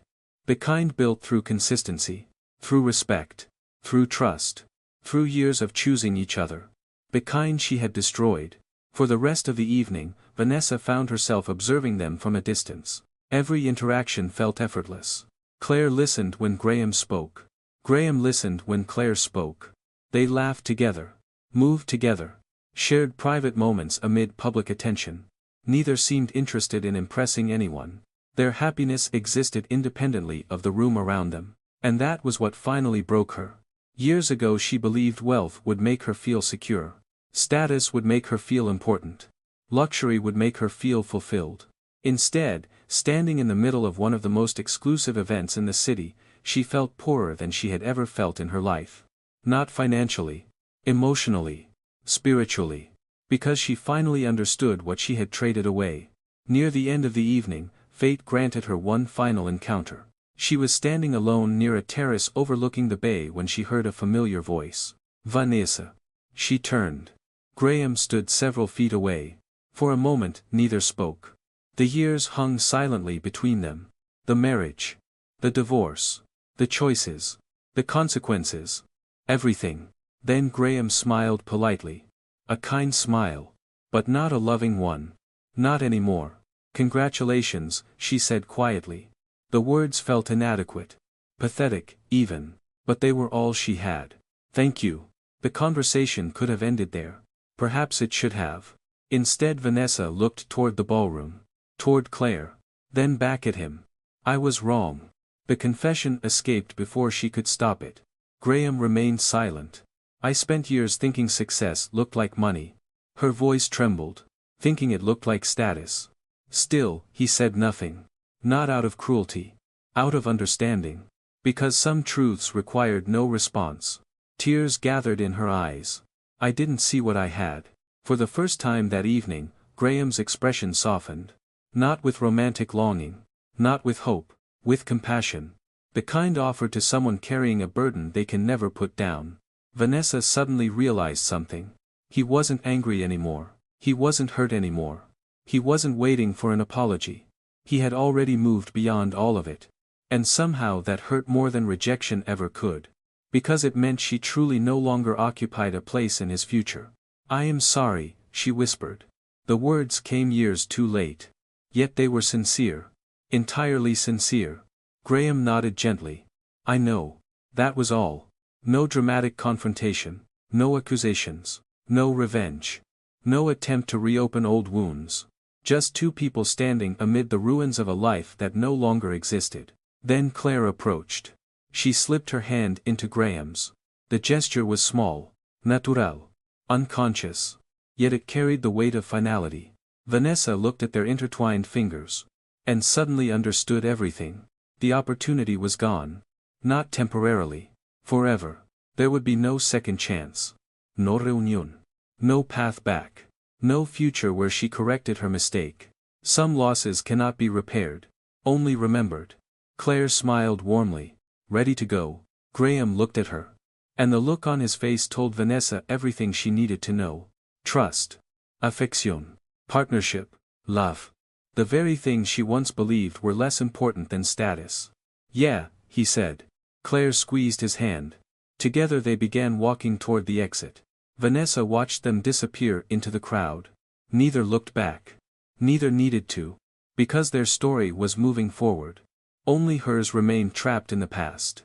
The kind built through consistency, through respect, through trust, through years of choosing each other. The kind she had destroyed. For the rest of the evening, Vanessa found herself observing them from a distance. Every interaction felt effortless. Claire listened when Graham spoke. Graham listened when Claire spoke. They laughed together, moved together, shared private moments amid public attention. Neither seemed interested in impressing anyone. Their happiness existed independently of the room around them. And that was what finally broke her. Years ago she believed wealth would make her feel secure. Status would make her feel important. Luxury would make her feel fulfilled. Instead, standing in the middle of one of the most exclusive events in the city, she felt poorer than she had ever felt in her life. Not financially, emotionally, spiritually. Because she finally understood what she had traded away. Near the end of the evening, fate granted her one final encounter. She was standing alone near a terrace overlooking the bay when she heard a familiar voice. Vanessa. She turned. Graham stood several feet away. For a moment, neither spoke. The years hung silently between them. The marriage. The divorce. The choices. The consequences. Everything. Then Graham smiled politely. A kind smile. But not a loving one. Not anymore. Congratulations, she said quietly. The words felt inadequate. Pathetic, even. But they were all she had. Thank you. The conversation could have ended there. Perhaps it should have. Instead Vanessa looked toward the ballroom. Toward Claire. Then back at him. I was wrong. The confession escaped before she could stop it. Graham remained silent. I spent years thinking success looked like money. Her voice trembled. Thinking it looked like status. Still, he said nothing. Not out of cruelty. Out of understanding. Because some truths required no response. Tears gathered in her eyes. I didn't see what I had. For the first time that evening, Graham's expression softened. Not with romantic longing. Not with hope. With compassion. The kind offered to someone carrying a burden they can never put down. Vanessa suddenly realized something. He wasn't angry anymore. He wasn't hurt anymore. He wasn't waiting for an apology. He had already moved beyond all of it. And somehow that hurt more than rejection ever could. Because it meant she truly no longer occupied a place in his future. I am sorry, she whispered. The words came years too late. Yet they were sincere. Entirely sincere. Graham nodded gently. I know. That was all. No dramatic confrontation. No accusations. No revenge. No attempt to reopen old wounds. Just two people standing amid the ruins of a life that no longer existed. Then Claire approached. She slipped her hand into Graham's. The gesture was small. Natural. Unconscious. Yet it carried the weight of finality. Vanessa looked at their intertwined fingers. And suddenly understood everything. The opportunity was gone. Not temporarily. Forever. There would be no second chance. No reunion. No path back. No future where she corrected her mistake. Some losses cannot be repaired. Only remembered. Claire smiled warmly. Ready to go. Graham looked at her. And the look on his face told Vanessa everything she needed to know. Trust. Affection. Partnership. Love. The very things she once believed were less important than status. Yeah, he said. Claire squeezed his hand. Together they began walking toward the exit. Vanessa watched them disappear into the crowd. Neither looked back. Neither needed to. Because their story was moving forward. Only hers remained trapped in the past.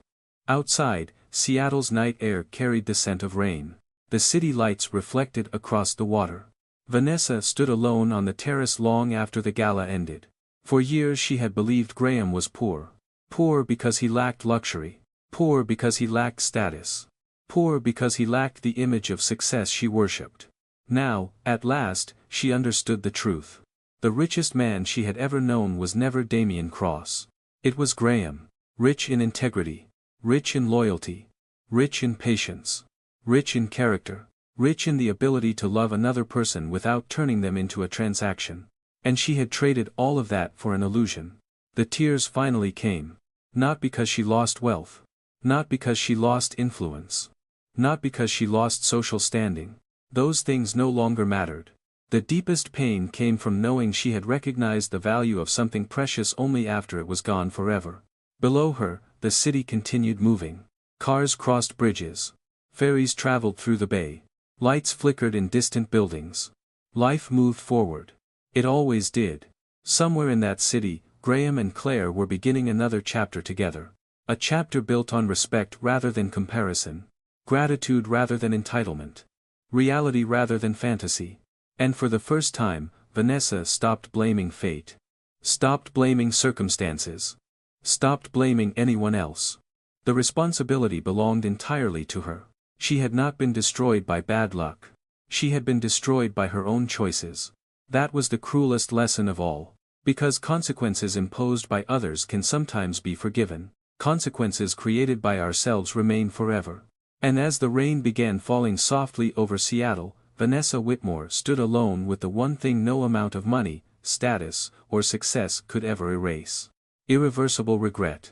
Outside, Seattle's night air carried the scent of rain. The city lights reflected across the water. Vanessa stood alone on the terrace long after the gala ended. For years she had believed Graham was poor. Poor because he lacked luxury. Poor because he lacked status. Poor because he lacked the image of success she worshipped. Now, at last, she understood the truth. The richest man she had ever known was never Damien Cross. It was Graham. Rich in integrity. Rich in loyalty. Rich in patience. Rich in character. Rich in the ability to love another person without turning them into a transaction. And she had traded all of that for an illusion. The tears finally came. Not because she lost wealth. Not because she lost influence. Not because she lost social standing. Those things no longer mattered. The deepest pain came from knowing she had recognized the value of something precious only after it was gone forever. Below her, the city continued moving. Cars crossed bridges. Ferries traveled through the bay. Lights flickered in distant buildings. Life moved forward. It always did. Somewhere in that city, Graham and Claire were beginning another chapter together. A chapter built on respect rather than comparison. Gratitude rather than entitlement. Reality rather than fantasy. And for the first time, Vanessa stopped blaming fate. Stopped blaming circumstances. Stopped blaming anyone else. The responsibility belonged entirely to her. She had not been destroyed by bad luck. She had been destroyed by her own choices. That was the cruelest lesson of all. Because consequences imposed by others can sometimes be forgiven, consequences created by ourselves remain forever. And as the rain began falling softly over Seattle, Vanessa Whitmore stood alone with the one thing no amount of money, status, or success could ever erase. Irreversible regret.